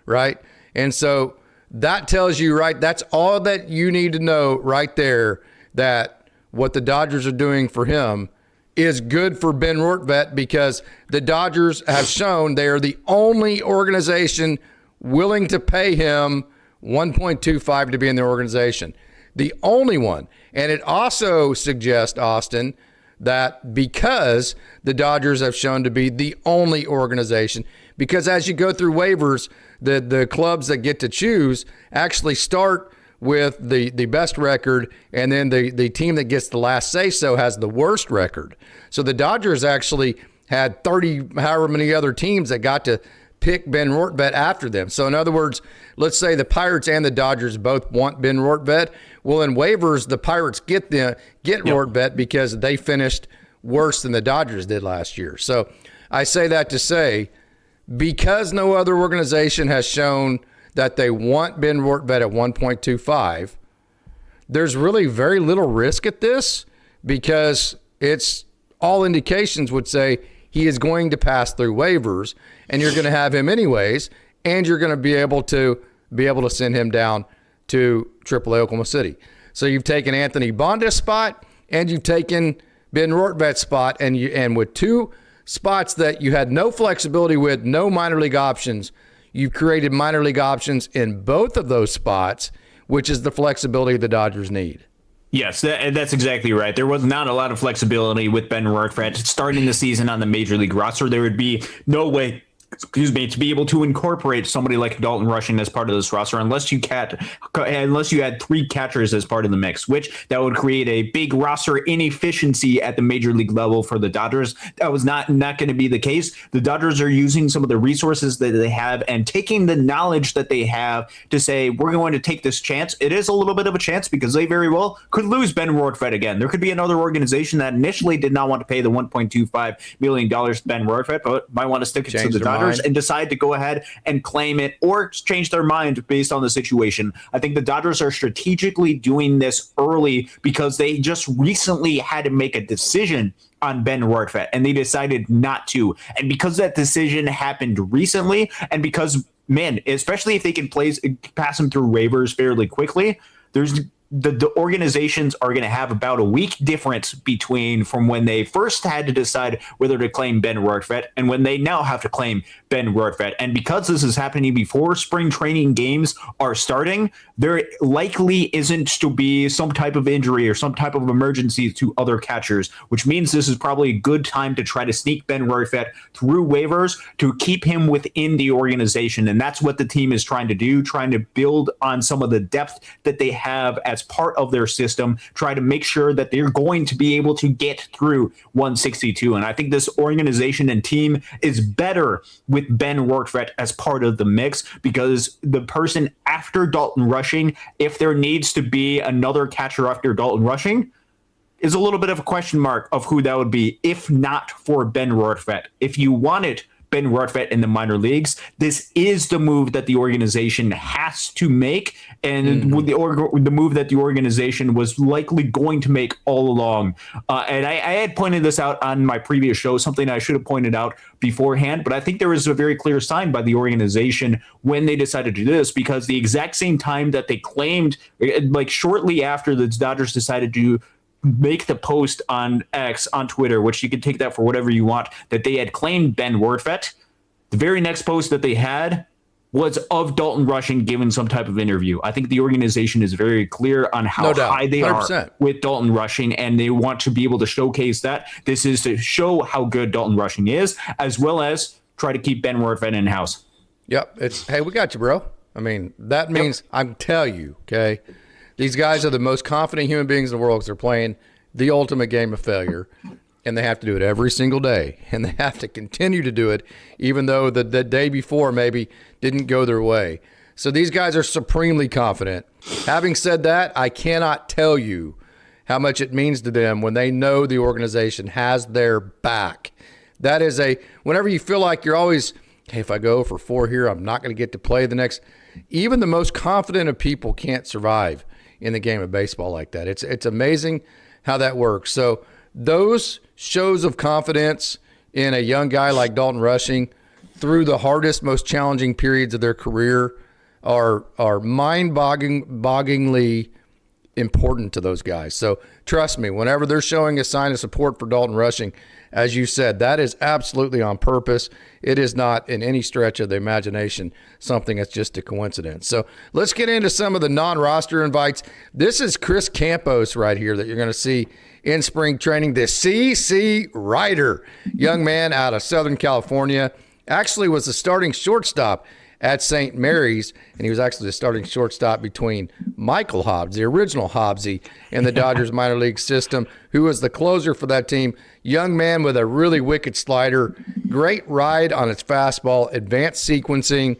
right? And so that tells you, right, that's all that you need to know right there, that what the Dodgers are doing for him is good for Ben Rortvedt, because the Dodgers have shown they are the only organization willing to pay him 1.25 to be in their organization. The only one. And it also suggests, Austin, that because the Dodgers have shown to be the only organization, because as you go through waivers, the clubs that get to choose actually start with the best record, and then the team that gets the last say-so has the worst record. So the Dodgers actually had 30, however many other teams that got to pick Ben Rortvedt after them. So in other words, let's say the Pirates and the Dodgers both want Ben Rortvedt. Well, in waivers, the Pirates get Rortvedt because they finished worse than the Dodgers did last year. So I say that to say, because no other organization has shown that they want Ben Rortvedt at 1.25, there's really very little risk at this, because it's all indications would say he is going to pass through waivers, and you're going to have him anyways, and you're going to be able to send him down to AAA Oklahoma City. So you've taken Anthony Bonda's spot, and you've taken Ben Rortvedt's spot, and with two spots that you had no flexibility with, no minor league options, you've created minor league options in both of those spots, which is the flexibility the Dodgers need. Yes, that's exactly right. There was not a lot of flexibility with Ben Rortvedt starting the season on the major league roster. There would be no way, to be able to incorporate somebody like Dalton Rushing as part of this roster unless you had three catchers as part of the mix, which that would create a big roster inefficiency at the major league level for the Dodgers. That was not going to be the case. The Dodgers are using some of the resources that they have and taking the knowledge that they have to say, we're going to take this chance. It is a little bit of a chance because they very well could lose Ben Rortvedt again. There could be another organization that initially did not want to pay the $1.25 million to Ben Rortvedt, but might want to stick it to the Dodgers and decide to go ahead and claim it or change their mind based on the situation. I think the Dodgers are strategically doing this early because they just recently had to make a decision on Ben Rortvedt, and they decided not to. And because that decision happened recently, and because, man, especially if they can pass him through waivers fairly quickly, there's the organizations are going to have about a week difference between from when they first had to decide whether to claim Ben Rortvedt and when they now have to claim Ben Rortvedt. And because this is happening before spring training games are starting, there likely isn't to be some type of injury or some type of emergency to other catchers, which means this is probably a good time to try to sneak Ben Rortvedt through waivers to keep him within the organization. And that's what the team is trying to do, trying to build on some of the depth that they have as part of their system, try to make sure that they're going to be able to get through 162. And I think this organization and team is better with Ben Rortvedt as part of the mix, because the person after Dalton Rushing, if there needs to be another catcher after Dalton Rushing, is a little bit of a question mark of who that would be, if not for Ben Rortvedt. If you wanted Ben Rortvedt in the minor leagues, this is the move that the organization has to make, and the move that the organization was likely going to make all along. And I had pointed this out on my previous show, something I should have pointed out beforehand, but I think there was a very clear sign by the organization when they decided to do this, because the exact same time that they claimed, like shortly after the Dodgers decided to make the post on X, on Twitter, which you can take that for whatever you want, that they had claimed Ben Rortvedt, the very next post that they had was of Dalton Rushing giving some type of interview. I think the organization is very clear on how high they 100%. Are with Dalton Rushing, and they want to be able to showcase that. This is to show how good Dalton Rushing is, as well as try to keep Ben Rortvedt in-house. Yep. Hey, we got you, bro. I mean, that means, I'm telling you, okay, these guys are the most confident human beings in the world because they're playing the ultimate game of failure, and they have to do it every single day, and they have to continue to do it even though the day before maybe didn't go their way. So these guys are supremely confident. Having said that, I cannot tell you how much it means to them when they know the organization has their back. That is whenever you feel like you're always, hey, if I go for 4 here, I'm not going to get to play the next. Even the most confident of people can't survive in the game of baseball like that. It's amazing how that works. So those shows of confidence in a young guy like Dalton Rushing through the hardest, most challenging periods of their career are mind-bogglingly important to those guys. So trust me, whenever they're showing a sign of support for Dalton Rushing, as you said, that is absolutely on purpose. It is not in any stretch of the imagination something that's just a coincidence. So let's get into some of the non-roster invites. This is Chris Campos right here that you're going to see in spring training. The CC Rider, young man out of Southern California, actually was the starting shortstop at St. Mary's, and he was actually the starting shortstop between Michael Hobbs, the original Hobbsy, in the Dodgers minor league system, who was the closer for that team. Young man with a really wicked slider, great ride on its fastball, advanced sequencing.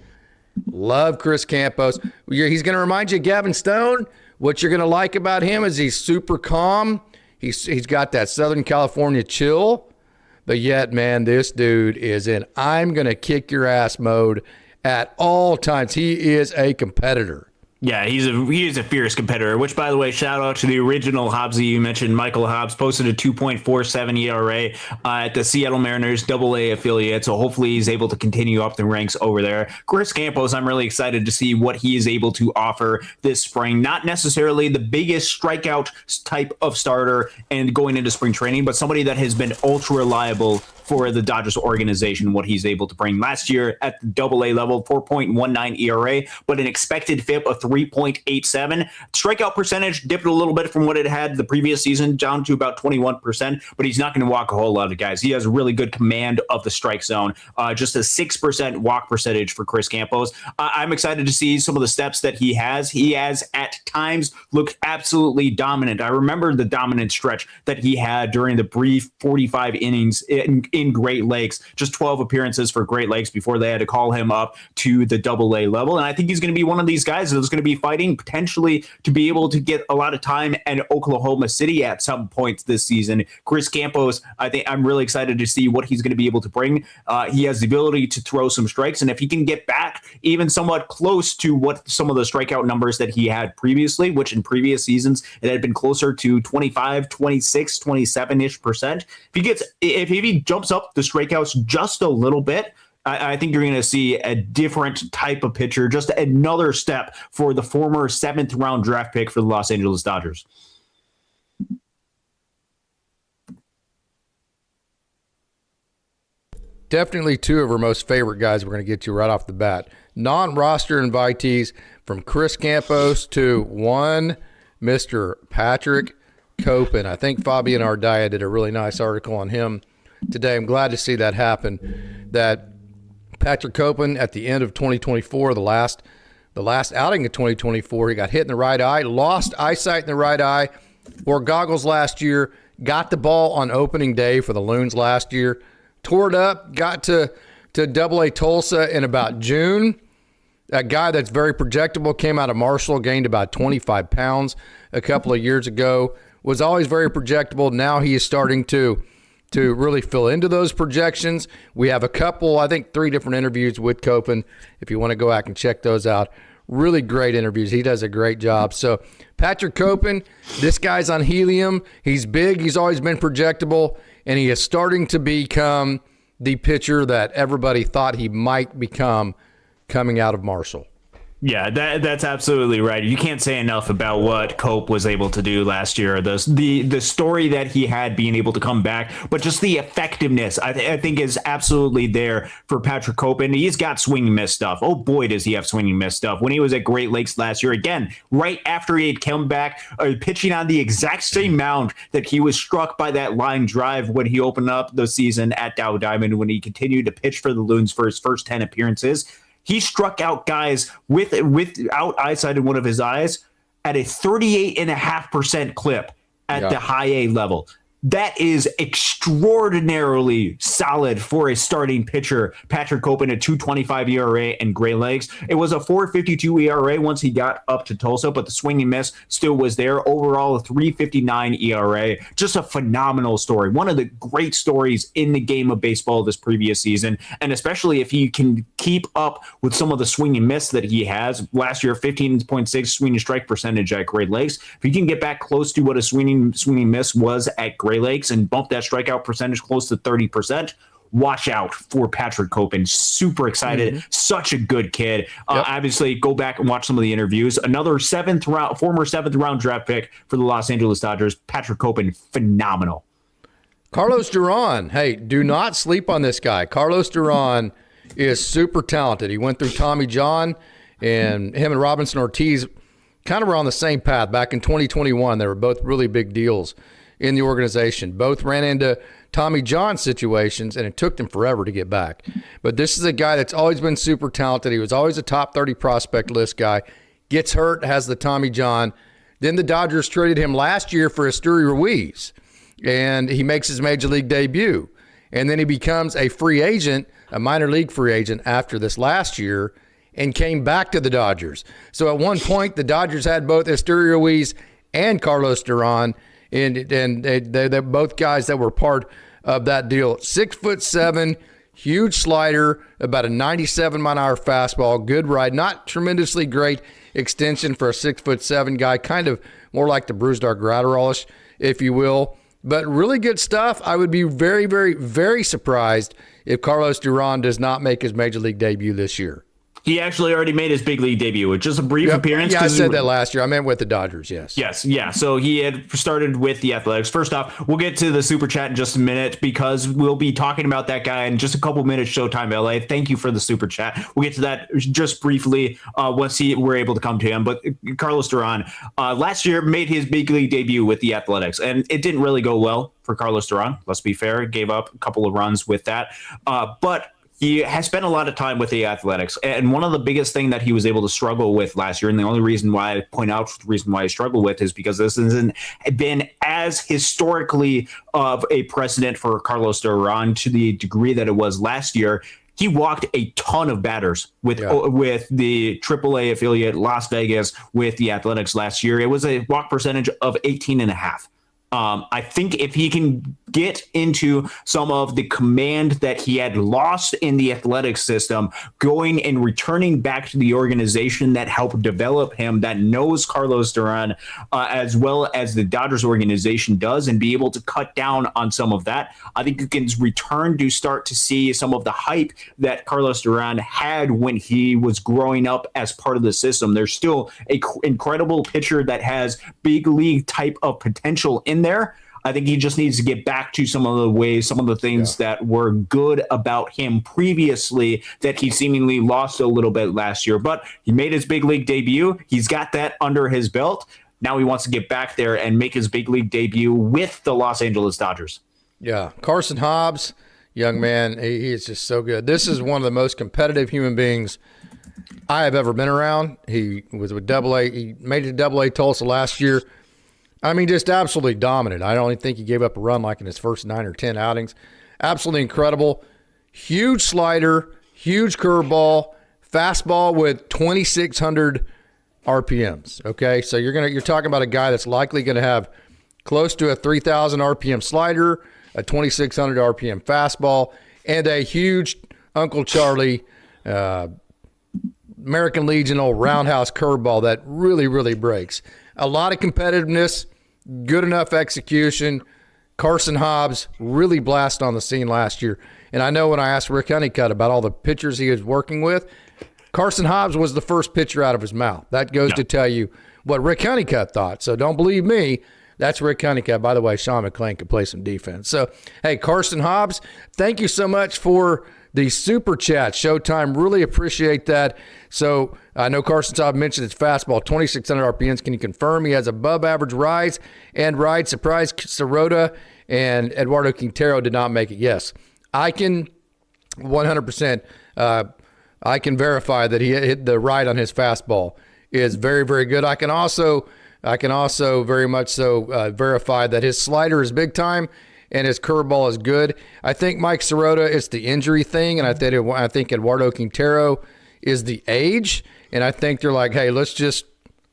Love Chris Campos. He's going to remind you of Gavin Stone. What you're going to like about him is he's super calm. He's got that Southern California chill. But yet, man, this dude is in I'm going to kick your ass mode at all times. He is a competitor. Yeah, he is a fierce competitor, which, by the way, shout out to the original Hobbsy you mentioned, Michael Hobbs, posted a 2.47 ERA at the Seattle Mariners AA affiliate, so hopefully he's able to continue up the ranks over there. Chris Campos, I'm really excited to see what he is able to offer this spring. Not necessarily the biggest strikeout type of starter and going into spring training, but somebody that has been ultra reliable for the Dodgers organization, what he's able to bring. Last year at the AA level, 4.19 ERA, but an expected FIP of 3.87. Strikeout percentage dipped a little bit from what it had the previous season, down to about 21%, but he's not going to walk a whole lot of guys. He has a really good command of the strike zone. Just a 6% walk percentage for Chris Campos. I'm excited to see some of the steps that he has. He has at times looked absolutely dominant. I remember the dominant stretch that he had during the brief 45 innings in Great Lakes, just 12 appearances for Great Lakes before they had to call him up to the AA level. And I think he's going to be one of these guys that's going to be fighting potentially to be able to get a lot of time in Oklahoma City at some point this season. Chris Campos, I think I'm really excited to see what he's going to be able to bring. He has the ability to throw some strikes, and if he can get back even somewhat close to what some of the strikeout numbers that he had previously, which in previous seasons it had been closer to 25, 26, 27-ish%. If he jumps up the strikeouts just a little bit, I think you're going to see a different type of pitcher, just another step for the former 7th round draft pick for the Los Angeles Dodgers. Definitely two of our most favorite guys we're going to get to right off the bat. Non-roster invitees from Chris Campos to one Mr. Patrick Copen. I think Fabian Ardaya did a really nice article on him today. I'm glad to see that happen. That Patrick Copen at the end of 2024, the last outing of 2024, he got hit in the right eye, lost eyesight in the right eye, wore goggles last year, got the ball on opening day for the Loons last year, tore it up, got to AA Tulsa in about June. A guy that's very projectable, came out of Marshall, gained about 25 pounds a couple of years ago, was always very projectable. Now he is starting to really fill into those projections. We have a couple, I think 3 different interviews with Copen, if you want to go back and check those out. Really great interviews. He does a great job. So Patrick Copen, this guy's on helium. He's big. He's always been projectable, and he is starting to become the pitcher that everybody thought he might become coming out of Marshall. Yeah, that's absolutely right. You can't say enough about what Cope was able to do last year. The story that he had being able to come back, but just the effectiveness, I think is absolutely there for Patrick Cope. And he's got swing and miss stuff. Oh boy, does he have swing and miss stuff. When he was at Great Lakes last year, again, right after he had come back, pitching on the exact same mound that he was struck by that line drive when he opened up the season at Dow Diamond, when he continued to pitch for the Loons for his first 10 appearances. He struck out guys without eyesight in one of his eyes at a 38.5% clip at the high A level. That is extraordinarily solid for a starting pitcher. Patrick Copen, a 2.25 ERA and Great Lakes. It was a 4.52 ERA once he got up to Tulsa, but the swing and miss still was there. Overall, a 3.59 ERA. Just a phenomenal story. One of the great stories in the game of baseball this previous season, and especially if he can keep up with some of the swing and miss that he has. Last year, 15.6 swing and strike percentage at Great Lakes. If he can get back close to what a swing and miss was at Great Lakes and bump that strikeout percentage close to 30%, watch out for Patrick Copen. Super excited. Such a good kid. Obviously, go back and watch some of the interviews. Another former 7th round draft pick for the Los Angeles Dodgers. Patrick Copen, phenomenal. Carlos Duran. Hey, do not sleep on this guy. Carlos Duran is super talented. He went through Tommy John, and him and Robinson Ortiz kind of were on the same path back in 2021. They were both really big deals. in the organization. Both ran into Tommy John situations, and it took them forever to get back. But this is a guy that's always been super talented. He was always a top 30 prospect list guy. Gets hurt, has the Tommy John. Then the Dodgers traded him last year for Esteury Ruiz, and he makes his major league debut. And then he becomes a free agent, a minor league free agent after this last year, and came back to the Dodgers. So at one point, the Dodgers had both Esteury Ruiz and Carlos Duran, and they're both guys that were part of that deal. 6'7", huge slider, about a 97-mile-an-hour fastball, good ride, not tremendously great extension for a 6'7" guy, kind of more like the Brusdar Gratterall-ish, if you will. But really good stuff. I would be very, very, very surprised if Carlos Duran does not make his major league debut this year. He actually already made his big league debut with just a brief appearance. Yeah, I said that last year. I meant with the Dodgers, yes. Yes, yeah. So he had started with the Athletics. First off, we'll get to the Super Chat in just a minute because we'll be talking about that guy in just a couple minutes, Showtime LA. Thank you for the Super Chat. We'll get to that just briefly once we're able to come to him. But Carlos Duran, last year, made his big league debut with the Athletics, and it didn't really go well for Carlos Duran. Let's be fair. Gave up a couple of runs with that. But he has spent a lot of time with the Athletics, and one of the biggest thing that he was able to struggle with last year, and the only reason why I point out the reason why he struggled with is because this hasn't been as historically of a precedent for Carlos Duran to the degree that it was last year. He walked a ton of batters with the AAA affiliate Las Vegas with the Athletics last year. It was a walk percentage of 18.5. I think if he can get into some of the command that he had lost in the athletics system, going and returning back to the organization that helped develop him, that knows Carlos Duran as well as the Dodgers organization does, and be able to cut down on some of that, I think you can return to start to see some of the hype that Carlos Duran had when he was growing up as part of the system. There's still an incredible pitcher that has big league type of potential in there. I think he just needs to get back to some of the ways, some of the things that were good about him previously that he seemingly lost a little bit last year. But he made his big league debut. He's got that under his belt. Now he wants to get back there and make his big league debut with the Los Angeles Dodgers. Yeah. Carson Hobbs, young man, he is just so good. This is one of the most competitive human beings I have ever been around. He was with AA. He made it to AA Tulsa last year. I mean, just absolutely dominant. I don't even think he gave up a run like in his first 9 or 10 outings. Absolutely incredible. Huge slider, huge curveball, fastball with 2,600 RPMs. Okay, so you're talking about a guy that's likely going to have close to a 3,000 RPM slider, a 2,600 RPM fastball, and a huge Uncle Charlie American Legion old roundhouse curveball that really, really breaks. A lot of competitiveness, good enough execution. Carson Hobbs really blasted on the scene last year. And I know when I asked Rick Honeycutt about all the pitchers he was working with, Carson Hobbs was the first pitcher out of his mouth. That goes to tell you what Rick Honeycutt thought. So don't believe me. That's Rick Honeycutt. By the way, Sean McClain could play some defense. So, hey, Carson Hobbs, thank you so much for the super chat. Showtime, really appreciate that. So I know Carson Hobbs mentioned his fastball, 2,600 RPMs. Can you confirm he has above average rise and ride? Surprise, Sirota and Eduardo Quintero did not make it. Yes, I can 100%. I can verify that he hit the ride on his fastball is very, very good. I can also very much so verify that his slider is big time and his curveball is good. I think Mike Sirota is the injury thing, and I think Eduardo Quintero is the age. And I think they're like, hey, let's just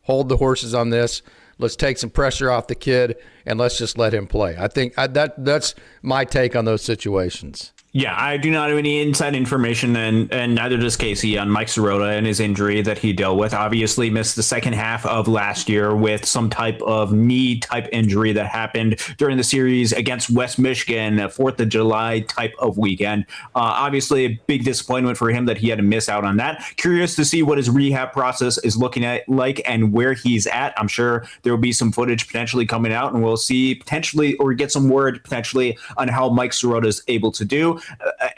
hold the horses on this. Let's take some pressure off the kid, and let's just let him play. I think that's my take on those situations. Yeah, I do not have any inside information, and neither does Casey, on Mike Sirota and his injury that he dealt with. Obviously missed the second half of last year with some type of knee-type injury that happened during the series against West Michigan, a 4th of July type of weekend. Obviously, a big disappointment for him that he had to miss out on that. Curious to see what his rehab process is looking at like and where he's at. I'm sure there will be some footage potentially coming out, and we'll see potentially or get some word potentially on how Mike Sirota is able to do.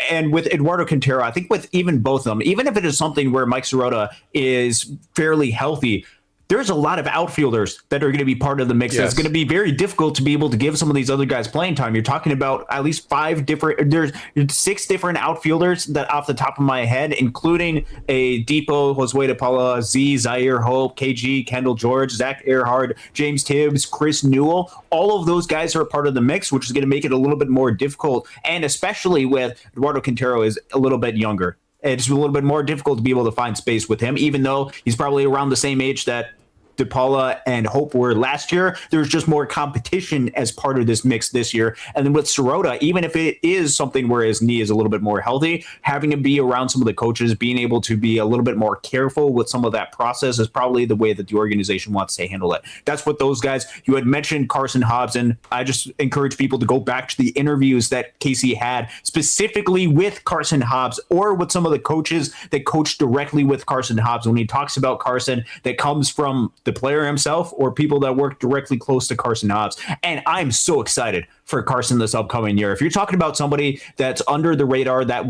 And with Eduardo Quintero, I think with even both of them, even if it is something where Mike Sirota is fairly healthy, there's a lot of outfielders that are going to be part of the mix. Yes. It's going to be very difficult to be able to give some of these other guys playing time. You're talking about at least there's 6 different outfielders that off the top of my head, including a Depot, Josue De Paula, Zaire Hope, KG, Kendall George, Zach Earhart, James Tibbs, Chris Newell. All of those guys are a part of the mix, which is going to make it a little bit more difficult. And especially with Eduardo Quintero is a little bit younger. It's a little bit more difficult to be able to find space with him, even though he's probably around the same age that DePaula and Hope were last year. There's just more competition as part of this mix this year. And then with Sirota, even if it is something where his knee is a little bit more healthy, having to be around some of the coaches, being able to be a little bit more careful with some of that process is probably the way that the organization wants to handle it. That's what those guys, you had mentioned Carson Hobbs, and I just encourage people to go back to the interviews that Casey had specifically with Carson Hobbs or with some of the coaches that coach directly with Carson Hobbs. When he talks about Carson, that comes from the player himself or people that work directly close to Carson Hobbs. And I'm so excited for Carson this upcoming year. If you're talking about somebody that's under the radar that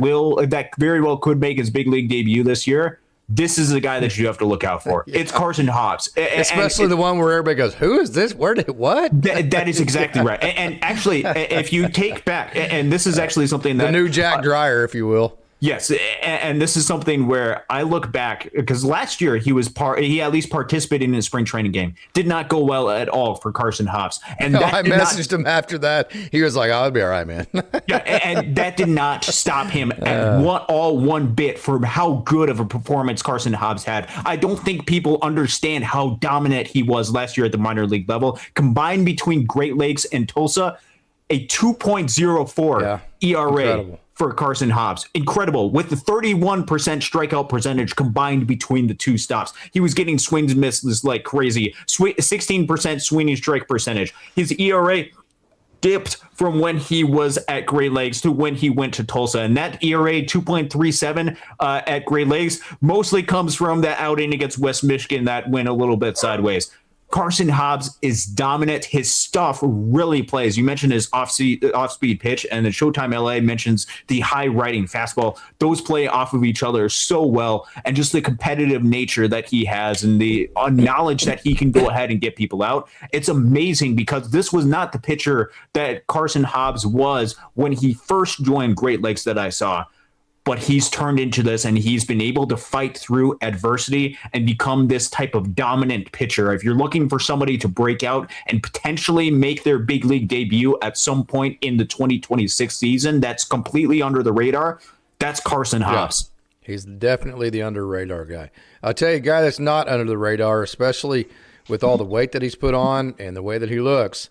very well could make his big league debut this year, this is the guy that you have to look out for. Yeah. It's Carson Hobbs. Especially the one where everybody goes, who is this? What? That is exactly right. And actually, if you take back, and this is actually something that... The new Jack Dreyer, if you will. Yes, and this is something where I look back because last year he at least participated in a spring training game. Did not go well at all for Carson Hobbs. And I messaged him after that. He was like, "I'll be all right, man." Yeah, and that did not stop him at one bit for how good of a performance Carson Hobbs had. I don't think people understand how dominant he was last year at the minor league level. Combined between Great Lakes and Tulsa, a 2.04 ERA. Incredible. For Carson Hobbs. Incredible. With the 31% strikeout percentage combined between the two stops. He was getting swings and misses like crazy. 16% swinging strike percentage. His ERA dipped from when he was at Great Lakes to when he went to Tulsa. And that ERA 2.37 at Great Lakes mostly comes from that outing against West Michigan that went a little bit sideways. Carson Hobbs is dominant. His stuff really plays. You mentioned his off-speed pitch, and then Showtime LA mentions the high-riding fastball. Those play off of each other so well, and just the competitive nature that he has and the knowledge that he can go ahead and get people out. It's amazing because this was not the pitcher that Carson Hobbs was when he first joined Great Lakes that I saw. But he's turned into this, and he's been able to fight through adversity and become this type of dominant pitcher. If you're looking for somebody to break out and potentially make their big league debut at some point in the 2026 season that's completely under the radar, that's Carson Hobbs. Yeah, he's definitely the under radar guy. I'll tell you a guy that's not under the radar, especially with all the weight that he's put on and the way that he looks,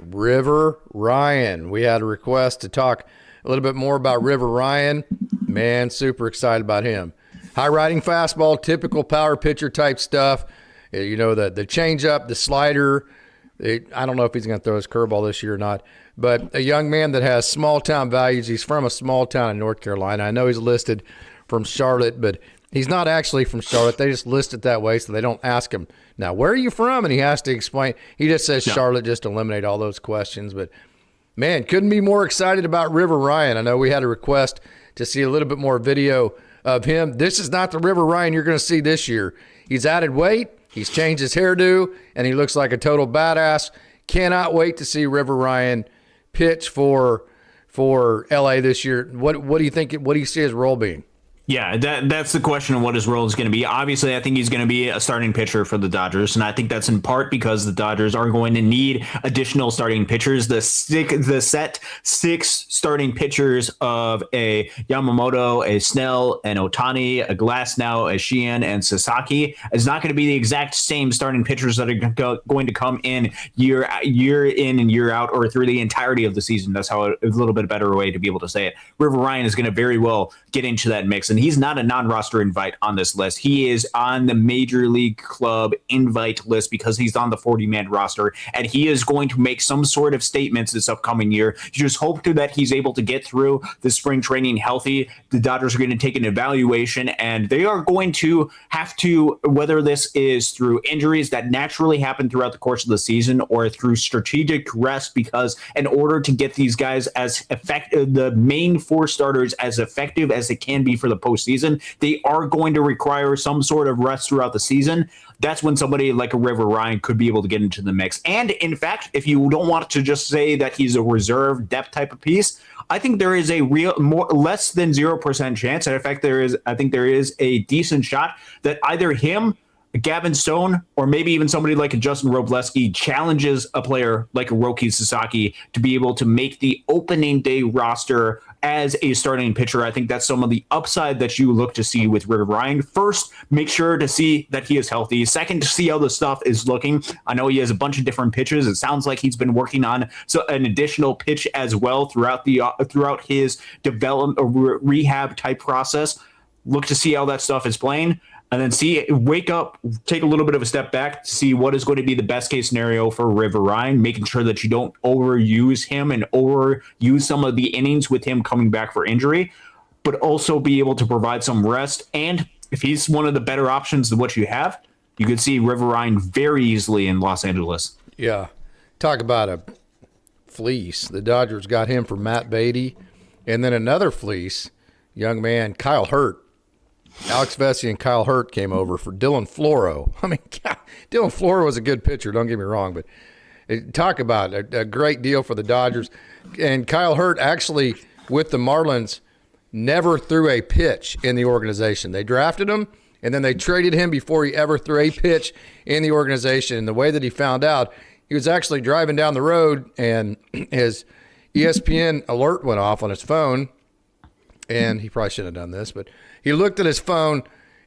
River Ryan. We had a request to talk a little bit more about River Ryan. Man, super excited about him. High riding fastball, typical power pitcher type stuff. You know, the changeup, the slider. I don't know if he's going to throw his curveball this year or not. But a young man that has small town values. He's from a small town in North Carolina. I know he's listed from Charlotte, but he's not actually from Charlotte. They just list it that way so they don't ask him, now, where are you from? And he has to explain. He just says Charlotte just to eliminate all those questions. But man, couldn't be more excited about River Ryan. I know we had a request to see a little bit more video of him. This is not the River Ryan you're going to see this year. He's added weight, he's changed his hairdo, and he looks like a total badass. Cannot wait to see River Ryan pitch for LA this year. What do you think? What do you see his role being? Yeah, that's the question of what his role is going to be. Obviously, I think he's going to be a starting pitcher for the Dodgers, and I think that's in part because the Dodgers are going to need additional starting pitchers. The set 6 starting pitchers of a Yamamoto, a Snell, an Ohtani, a Glasnow, a Sheehan, and Sasaki is not going to be the exact same starting pitchers that are going to come in year in and year out or through the entirety of the season. That's how a little bit better way to be able to say it. River Ryan is going to very well get into that mix. And he's not a non-roster invite on this list. He is on the Major League Club invite list because he's on the 40-man roster, and he is going to make some sort of statements this upcoming year. You just hope that he's able to get through the spring training healthy. The Dodgers are going to take an evaluation, and they are going to have to, whether this is through injuries that naturally happen throughout the course of the season or through strategic rest, because in order to get these guys as effective, the main 4 starters as effective as they can be for the postseason, they are going to require some sort of rest throughout the season. That's when somebody like a River Ryan could be able to get into the mix. And in fact, if you don't want to just say that he's a reserve depth type of piece, I think there is a less than 0% chance. And in fact, I think there is a decent shot that either him, Gavin Stone, or maybe even somebody like a Justin Robleski challenges a player like a Roki Sasaki to be able to make the opening day roster as a starting pitcher. I think that's some of the upside that you look to see with River Ryan. First, make sure to see that he is healthy. Second, to see how the stuff is looking. I know he has a bunch of different pitches. It sounds like he's been working on an additional pitch as well throughout his development or rehab type process. Look to see how that stuff is playing. And then wake up, take a little bit of a step back to see what is going to be the best case scenario for River Ryan, making sure that you don't overuse him and overuse some of the innings with him coming back for injury, but also be able to provide some rest. And if he's one of the better options than what you have, you could see River Ryan very easily in Los Angeles. Yeah. Talk about a fleece. The Dodgers got him for Matt Beatty. And then another fleece, young man, Kyle Hurt. Alex Vesey and Kyle Hurt came over for Dylan Floro. I mean, God, Dylan Floro was a good pitcher, don't get me wrong, but talk about a great deal for the Dodgers. And Kyle Hurt actually, with the Marlins, never threw a pitch in the organization. They drafted him, and then they traded him before he ever threw a pitch in the organization. And the way that he found out, he was actually driving down the road, and his ESPN alert went off on his phone, and he probably shouldn't have done this, but he looked at his phone,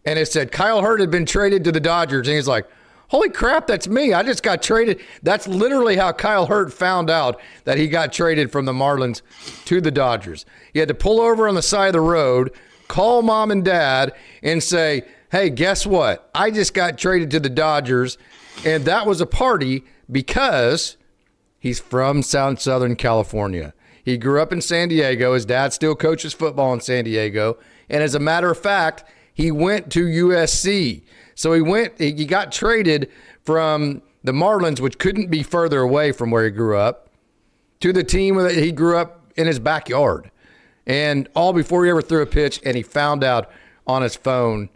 and it said Kyle Hurt had been traded to the Dodgers. And he's like, holy crap, that's me. I just got traded. That's literally how Kyle Hurt found out that he got traded from the Marlins to the Dodgers. He had to pull over on the side of the road, call mom and dad, and say, hey, guess what? I just got traded to the Dodgers. And that was a party because he's from Southern California. He grew up in San Diego. His dad still coaches football in San Diego. And as a matter of fact, he went to USC. So he got traded from the Marlins, which couldn't be further away from where he grew up, to the team that he grew up in his backyard. And all before he ever threw a pitch, and he found out on his phone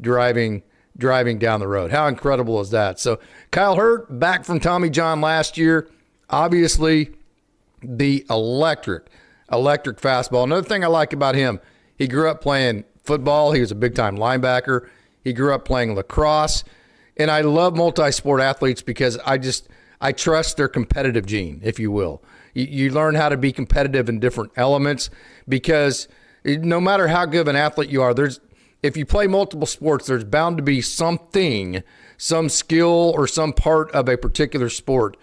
driving down the road. How incredible is that? So Kyle Hurt, back from Tommy John last year, obviously the electric fastball. Another thing I like about him, he grew up playing football. He was a big-time linebacker. He grew up playing lacrosse. And I love multi-sport athletes because I trust their competitive gene, if you will. You learn how to be competitive in different elements because no matter how good of an athlete you are, if you play multiple sports, there's bound to be something, some skill or some part of a particular sport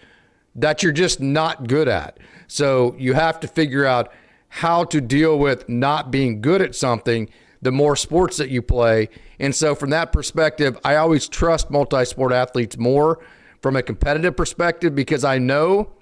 that you're just not good at. So you have to figure out how to deal with not being good at something the more sports that you play. And so from that perspective, I always trust multi-sport athletes more from a competitive perspective because I know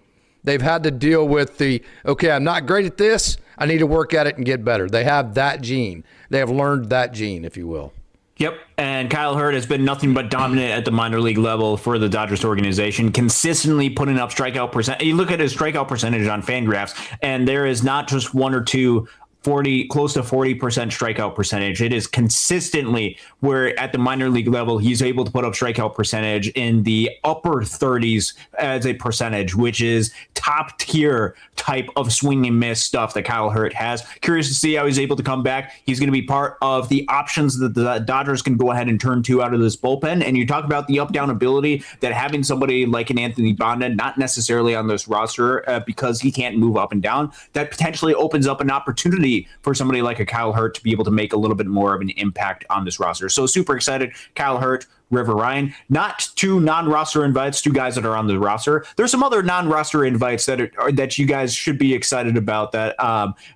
they've had to deal with okay, I'm not great at this. I need to work at it and get better. They have that gene. They have learned that gene, if you will. Yep, and Kyle Hurt has been nothing but dominant at the minor league level for the Dodgers organization, consistently putting up strikeout percent. You look at his strikeout percentage on Fangraphs, and there is not just one or two close to 40% strikeout percentage. It is consistently where at the minor league level, he's able to put up strikeout percentage in the upper 30s as a percentage, which is top tier type of swing and miss stuff that Kyle Hurt has. Curious to see how he's able to come back. He's going to be part of the options that the Dodgers can go ahead and turn to out of this bullpen. And you talk about the up down ability that having somebody like an Anthony Bonda, not necessarily on this roster because he can't move up and down, that potentially opens up an opportunity for somebody like a Kyle Hurt to be able to make a little bit more of an impact on this roster. So super excited. Kyle Hurt, River Ryan, not two non-roster invites, two guys that are on the roster. There's some other non-roster invites that you guys should be excited about that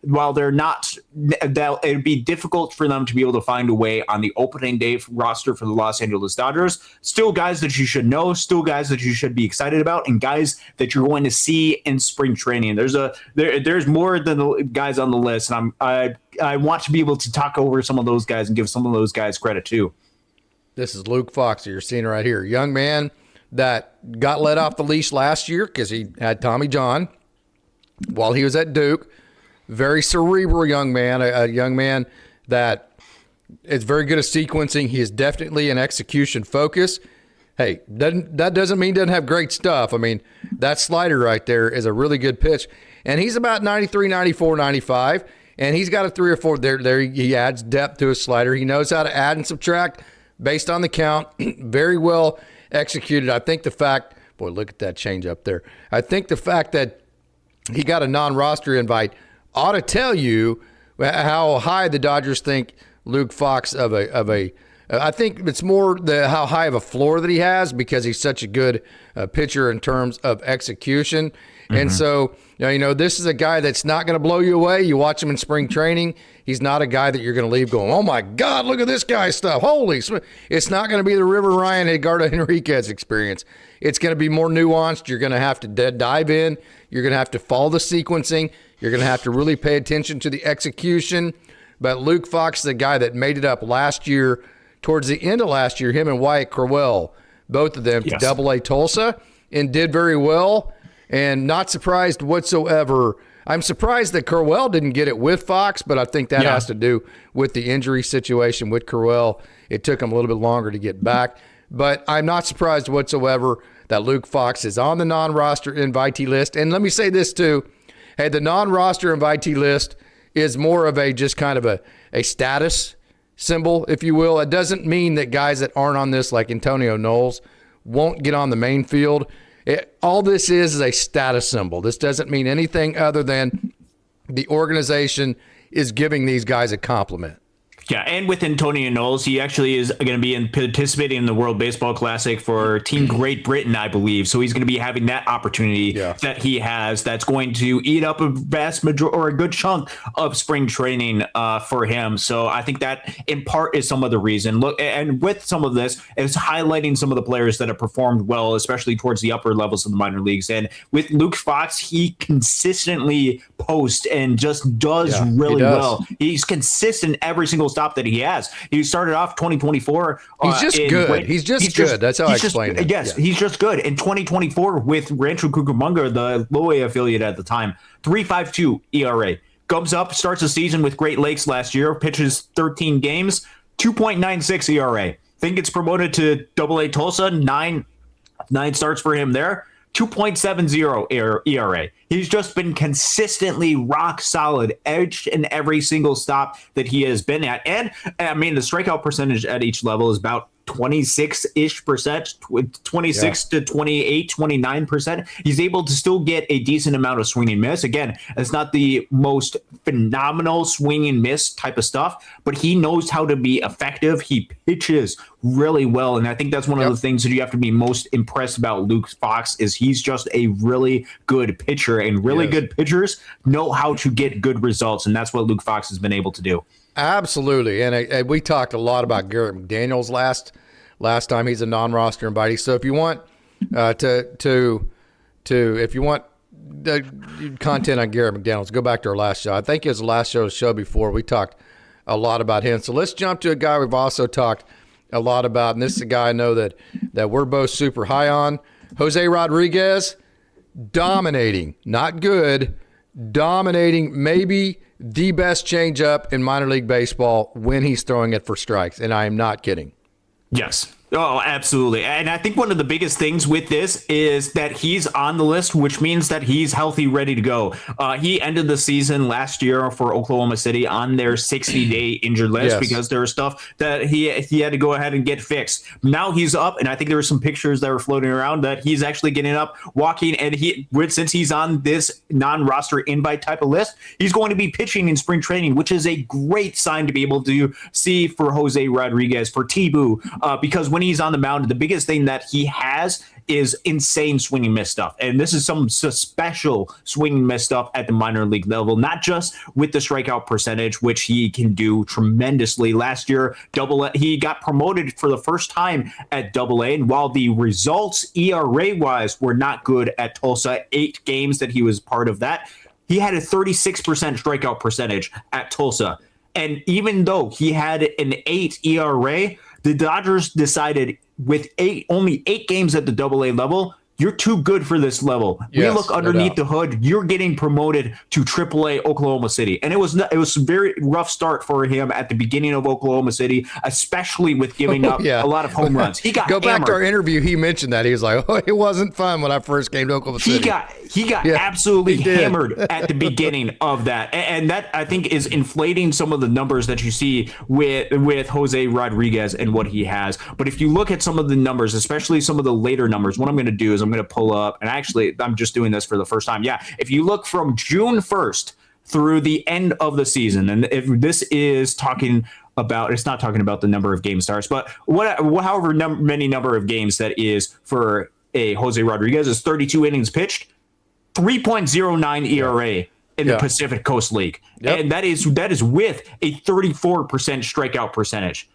while they're not, that it'd be difficult for them to be able to find a way on the opening day roster for the Los Angeles Dodgers. Still guys that you should know, still guys that you should be excited about, and guys that you're going to see in spring training. There's more than the guys on the list, and I want to be able to talk over some of those guys and give some of those guys credit too. This is Luke Fox you're seeing right here. Young man that got let off the leash last year because he had Tommy John while he was at Duke. Very cerebral young man, a young man that It's very good at sequencing. He is definitely an execution focus. Hey, that doesn't mean he doesn't have great stuff. I mean, that slider right there is a really good pitch. And he's about 93, 94, 95. And he's got a 3 or 4. There he adds depth to his slider. He knows how to add and subtract based on the count. Very well executed. I think the fact, boy, look at that change up there. I think the fact that he got a non-roster invite ought to tell you how high the Dodgers think Luke Fox of a I think it's more how high of a floor that he has because he's such a good pitcher in terms of execution. Mm-hmm. And so, this is a guy that's not going to blow you away. You watch him in spring training. He's not a guy that you're going to leave going, oh, my God, look at this guy's stuff. Holy smokes. It's not going to be the River Ryan Edgardo Henriquez experience. It's going to be more nuanced. You're going to have to dive in. You're going to have to follow the sequencing. You're going to have to really pay attention to the execution. But Luke Fox is a guy that made it up last year. Towards the end of last year, him and Wyatt Crowell, both of them, to Double-A Tulsa, and did very well. And not surprised whatsoever. I'm surprised that Crowell didn't get it with Fox, but I think that has to do with the injury situation with Crowell. It took him a little bit longer to get back. But I'm not surprised whatsoever that Luke Fox is on the non-roster invitee list. And let me say this too. Hey, the non-roster invitee list is more of a just kind of a status symbol, if you will. It doesn't mean that guys that aren't on this, like Antonio Knowles, won't get on the main field. All this is a status symbol. This doesn't mean anything other than the organization is giving these guys a compliment. Yeah, and with Antonio Knowles, he actually is going to be participating in the World Baseball Classic for Team Great Britain, I believe. So he's going to be having that opportunity that he has. That's going to eat up a vast majority or a good chunk of spring training for him. So I think that in part is some of the reason. Look, and with some of this, it's highlighting some of the players that have performed well, especially towards the upper levels of the minor leagues. And with Luke Fox, he consistently posts and just does really well. He's consistent every single stop that he has. He started off 2024. He's just good. He's just good. That's how I explain it. Yes, he's just good. In 2024 with Rancho Cucamonga, the low-A affiliate at the time, 3.52 ERA. Comes up, starts the season with Great Lakes last year, pitches 13 games, 2.96 ERA. Then gets promoted to Double-A Tulsa, nine starts for him there. 2.70 ERA. He's just been consistently rock solid each and every single stop that he has been at. And I mean, the strikeout percentage at each level is about 26-ish%, 26 to 28, 29%. He's able to still get a decent amount of swing and miss. Again, it's not the most phenomenal swing and miss type of stuff, but he knows how to be effective. He pitches really well. And I think that's one of the things that you have to be most impressed about Luke Fox is he's just a really good pitcher, and really good pitchers know how to get good results. And that's what Luke Fox has been able to do. Absolutely. And we talked a lot about Garrett McDaniels last time. He's a non-roster invitee. So if you want if you want the content on Garrett McDaniels, go back to our last show. I think it was the last show before. We talked a lot about him. So let's jump to a guy we've also talked a lot about, and this is a guy I know that we're both super high on. Jose Rodriguez, dominating, not good, dominating, maybe the best changeup in minor league baseball when he's throwing it for strikes, and I am not kidding. Yes. Oh, absolutely. And I think one of the biggest things with this is that he's on the list, which means that he's healthy, ready to go. He ended the season last year for Oklahoma City on their 60-day injured list because there was stuff that he had to go ahead and get fixed. Now he's up, and I think there were some pictures that were floating around that he's actually getting up, walking, and since he's on this non-roster invite type of list, he's going to be pitching in spring training, which is a great sign to be able to see for Jose Rodriguez, for T-Boo, because when he's on the mound, the biggest thing that he has is insane swing and miss stuff. And this is some special swing and miss stuff at the minor league level, not just with the strikeout percentage, which he can do tremendously. Last year, he got promoted for the first time at Double-A. And while the results ERA-wise were not good at Tulsa, 8 games that he was part of that, he had a 36% strikeout percentage at Tulsa. And even though he had an 8 ERA, the Dodgers decided with only 8 games at the Double-A level you're too good for this level. Yes, we look no underneath doubt. the hood. You're getting promoted to AAA Oklahoma City, and it was a very rough start for him at the beginning of Oklahoma City, especially with giving up a lot of home runs. He got Go back hammered. to our interview. He mentioned that he was like, "Oh, it wasn't fun when I first came to Oklahoma City." He got absolutely hammered at the beginning of that, and that I think is inflating some of the numbers that you see with Jose Rodriguez and what he has. But if you look at some of the numbers, especially some of the later numbers, what I'm going to do is I'm going to pull up, and actually I'm just doing this for the first time. Yeah, if you look from June 1st through the end of the season, and if this is talking about, it's not talking about the number of game starts, but however many number of games that is for a Jose Rodriguez is 32 innings pitched, 3.09 ERA in the Pacific Coast League. And that is with a 34% strikeout percentage.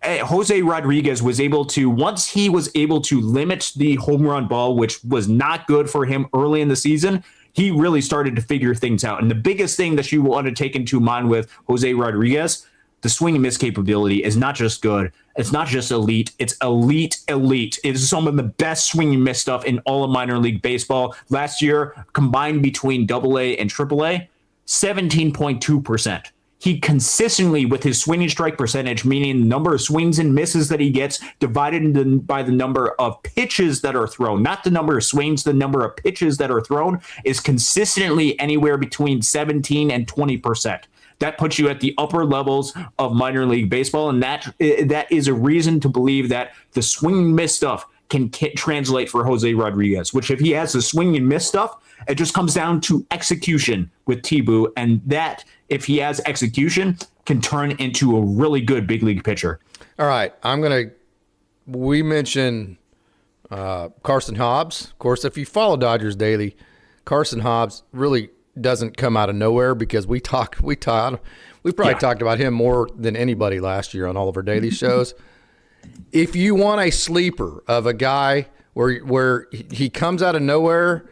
Jose Rodriguez was able to, once he was able to limit the home run ball, which was not good for him early in the season, he really started to figure things out. And the biggest thing that you want to take into mind with Jose Rodriguez, the swing and miss capability is not just good. It's not just elite. It's elite. It is some of the best swing and miss stuff in all of minor league baseball. Last year, combined between AA and AAA, 17.2%. He consistently, with his swing and strike percentage, meaning the number of swings and misses that he gets divided by the number of pitches that are thrown, not the number of swings, the number of pitches that are thrown, is consistently anywhere between 17 and 20%. That puts you at the upper levels of minor league baseball, and that is a reason to believe that the swing and miss stuff can translate for Jose Rodriguez, which if he has the swing and miss stuff, it just comes down to execution with T-Boo, and that, if he has execution, can turn into a really good big league pitcher. All right, we mentioned Carson Hobbs. Of course, if you follow Dodgers Daily, Carson Hobbs really doesn't come out of nowhere because we probably talked about him more than anybody last year on all of our daily shows. If you want a sleeper of a guy where he comes out of nowhere,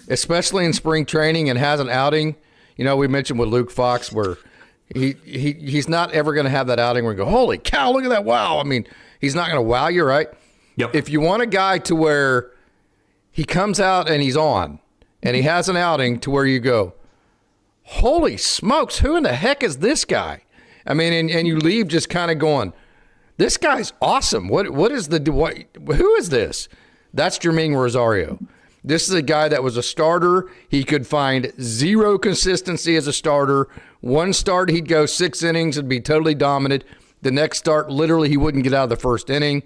especially in spring training, and has an outing, we mentioned with Luke Fox where he's not ever going to have that outing where you go, holy cow, look at that, wow. I mean, he's not going to wow you, right? Yep. If you want a guy to where he comes out and he's on, and he has an outing to where you go, holy smokes, who in the heck is this guy? I mean, and you leave just kind of going, this guy's awesome. Who is this? That's Jermaine Rosario. This is a guy that was a starter. He could find zero consistency as a starter. One start, he'd go 6 innings and be totally dominant. The next start, literally, he wouldn't get out of the first inning.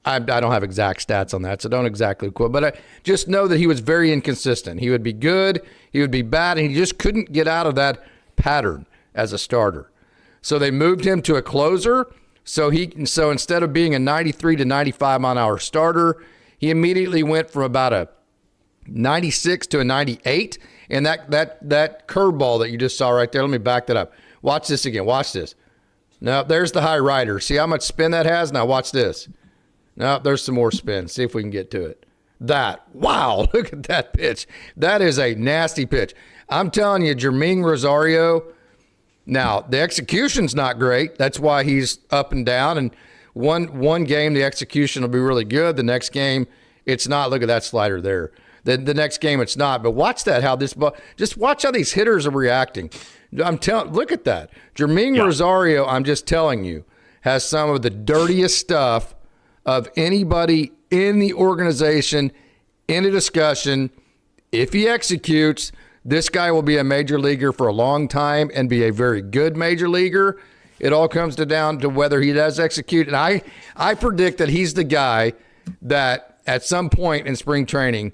I don't have exact stats on that, so don't exactly quote. But I just know that he was very inconsistent. He would be good, he would be bad, and he just couldn't get out of that pattern as a starter. So they moved him to a closer. So instead of being a 93 to 95 mile an hour starter, he immediately went from about a 96 to a 98. And that curveball that you just saw right there, let me back that up. Watch this again. Watch this. Now, there's the high rider. See how much spin that has? Now watch this. Now, there's some more spin. See if we can get to it. Wow, look at that pitch. That is a nasty pitch. I'm telling you, Jermaine Rosario, now, the execution's not great. That's why he's up and down. And one game, the execution will be really good. The next game, it's not. Look at that slider there. The next game, it's not. But watch that, how this ball, just watch how these hitters are reacting. Look at that. Jermaine Rosario, I'm just telling you, has some of the dirtiest stuff of anybody in the organization in a discussion. If he executes, this guy will be a major leaguer for a long time and be a very good major leaguer. It all comes down to whether he does execute. And I predict that he's the guy that at some point in spring training,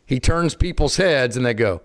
he turns people's heads and they go,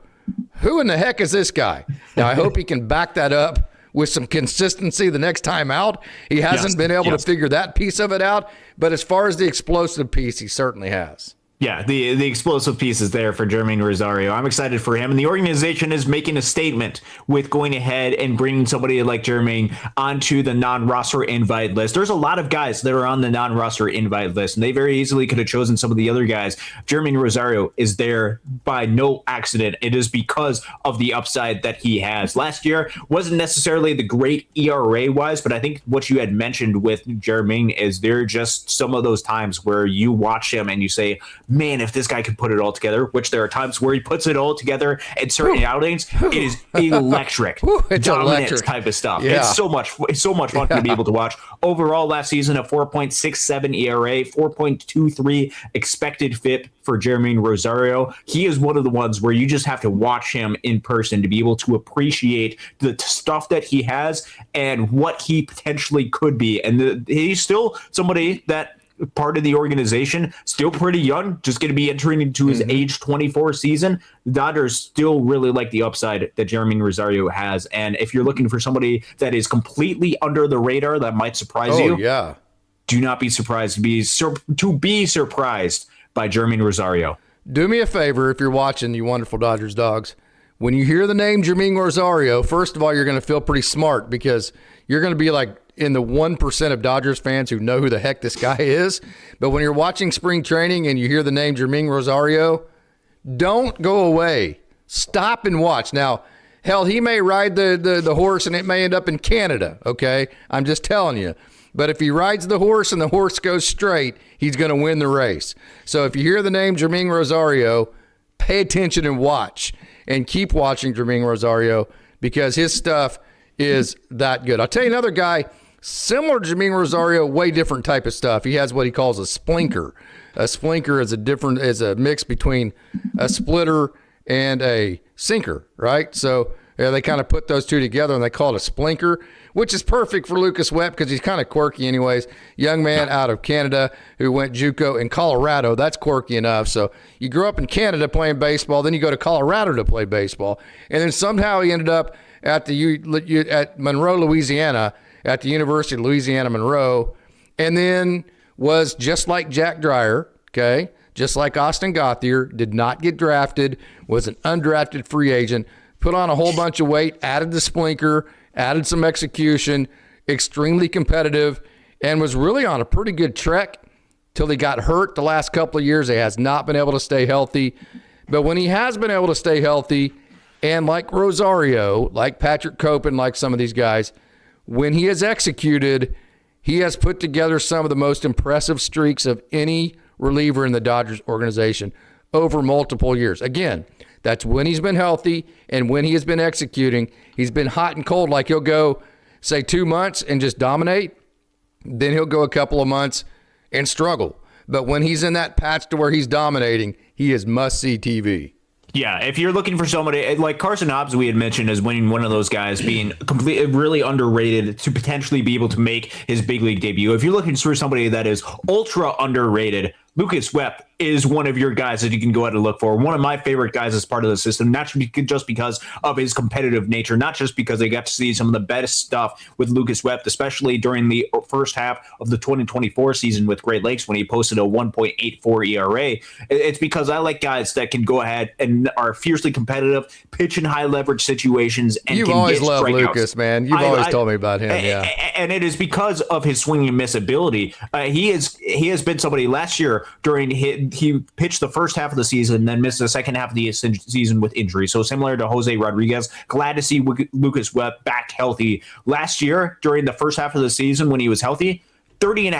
who in the heck is this guy? Now, I hope he can back that up with some consistency the next time out. He hasn't been able to figure that piece of it out. But as far as the explosive piece, he certainly has. Yeah, the explosive piece is there for Jermaine Rosario. I'm excited for him. And the organization is making a statement with going ahead and bringing somebody like Jermaine onto the non-roster invite list. There's a lot of guys that are on the non-roster invite list, and they very easily could have chosen some of the other guys. Jermaine Rosario is there by no accident. It is because of the upside that he has. Last year wasn't necessarily the great ERA-wise, but I think what you had mentioned with Jermaine is there are just some of those times where you watch him and you say, man, if this guy can put it all together, which there are times where he puts it all together in certain outings, it is electric, it's dominant electric type of stuff. Yeah. It's so much fun to be able to watch. Overall, last season, a 4.67 ERA, 4.23 expected FIP for Jeremy Rosario. He is one of the ones where you just have to watch him in person to be able to appreciate the stuff that he has and what he potentially could be. And he's still somebody that part of the organization, still pretty young, just going to be entering into his age 24 season. The Dodgers still really like the upside that Jeremy Rosario has. And if you're looking for somebody that is completely under the radar that might surprise you, do not be surprised to be surprised by Jeremy Rosario. Do me a favor if you're watching, you wonderful Dodgers dogs. When you hear the name Jeremy Rosario, first of all, you're going to feel pretty smart because you're going to be like in the 1% of Dodgers fans who know who the heck this guy is. But when you're watching spring training and you hear the name Jeremy Rosario, don't go away. Stop and watch. Now, hell, he may ride the horse and it may end up in Canada, okay? I'm just telling you. But if he rides the horse and the horse goes straight, he's going to win the race. So if you hear the name Jeremy Rosario, pay attention and watch. And keep watching Jeremy Rosario because his stuff is that good. I'll tell you another guy, similar to Jeremy Rosario, way different type of stuff. He has what he calls a splinker. A splinker is a mix between a splitter and a sinker, right? So they kind of put those two together and they call it a splinker, which is perfect for Lucas Webb because he's kind of quirky anyways. Young man out of Canada who went JUCO in Colorado. That's quirky enough. So you grew up in Canada playing baseball, then you go to Colorado to play baseball, and then somehow he ended up at Monroe, Louisiana, at the University of Louisiana Monroe, and then was just like Jack Dreyer, okay, just like Austin Gauthier, did not get drafted, was an undrafted free agent, put on a whole bunch of weight, added the splinker, added some execution, extremely competitive, and was really on a pretty good trek till he got hurt the last couple of years. He has not been able to stay healthy. But when he has been able to stay healthy, and like Rosario, like Patrick Copen, like some of these guys, when he has executed, he has put together some of the most impressive streaks of any reliever in the Dodgers organization over multiple years. Again, that's when he's been healthy and when he has been executing. He's been hot and cold, like he'll go, say, 2 months and just dominate. Then he'll go a couple of months and struggle. But when he's in that patch to where he's dominating, he is must-see TV. Yeah, if you're looking for somebody like Carson Hobbs, we had mentioned as winning one of those guys being really underrated to potentially be able to make his big league debut. If you're looking for somebody that is ultra underrated, Lucas Webb is one of your guys that you can go ahead and look for. One of my favorite guys as part of the system, not just because of his competitive nature, not just because I got to see some of the best stuff with Lucas Webb, especially during the first half of the 2024 season with Great Lakes when he posted a 1.84 ERA. It's because I like guys that can go ahead and are fiercely competitive, pitch in high leverage situations. And you've always loved Lucas, man. You've always told me about him. Yeah, and it is because of his swing and miss ability. He has been somebody last year during he pitched the first half of the season, then missed the second half of the season with injury. So similar to Jose Rodriguez, glad to see Lucas Webb back healthy. Last year, during the first half of the season when he was healthy, 30.5%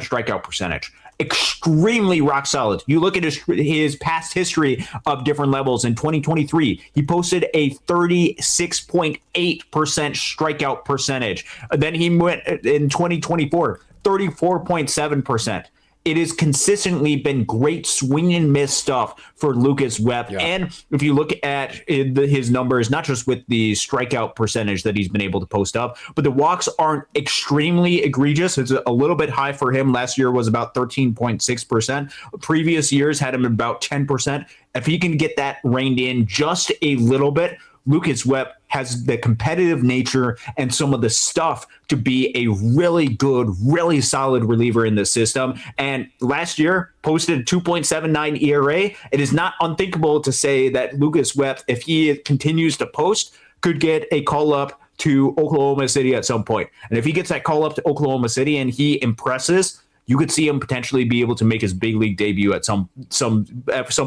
strikeout percentage. Extremely rock solid. You look at his past history of different levels. In 2023, he posted a 36.8% strikeout percentage. Then he went in 2024, 34.7%. It has consistently been great swing and miss stuff for Lucas Webb. Yeah. And if you look at his numbers, not just with the strikeout percentage that he's been able to post up, but the walks aren't extremely egregious. It's a little bit high for him. Last year was about 13.6%. Previous years had him about 10%. If he can get that reined in just a little bit, Lucas Webb has the competitive nature and some of the stuff to be a really good, really solid reliever in the system. And last year posted a 2.79 ERA. It is not unthinkable to say that Lucas Webb, if he continues to post, could get a call up to Oklahoma City at some point. And if he gets that call up to Oklahoma City and he impresses, you could see him potentially be able to make his big league debut at some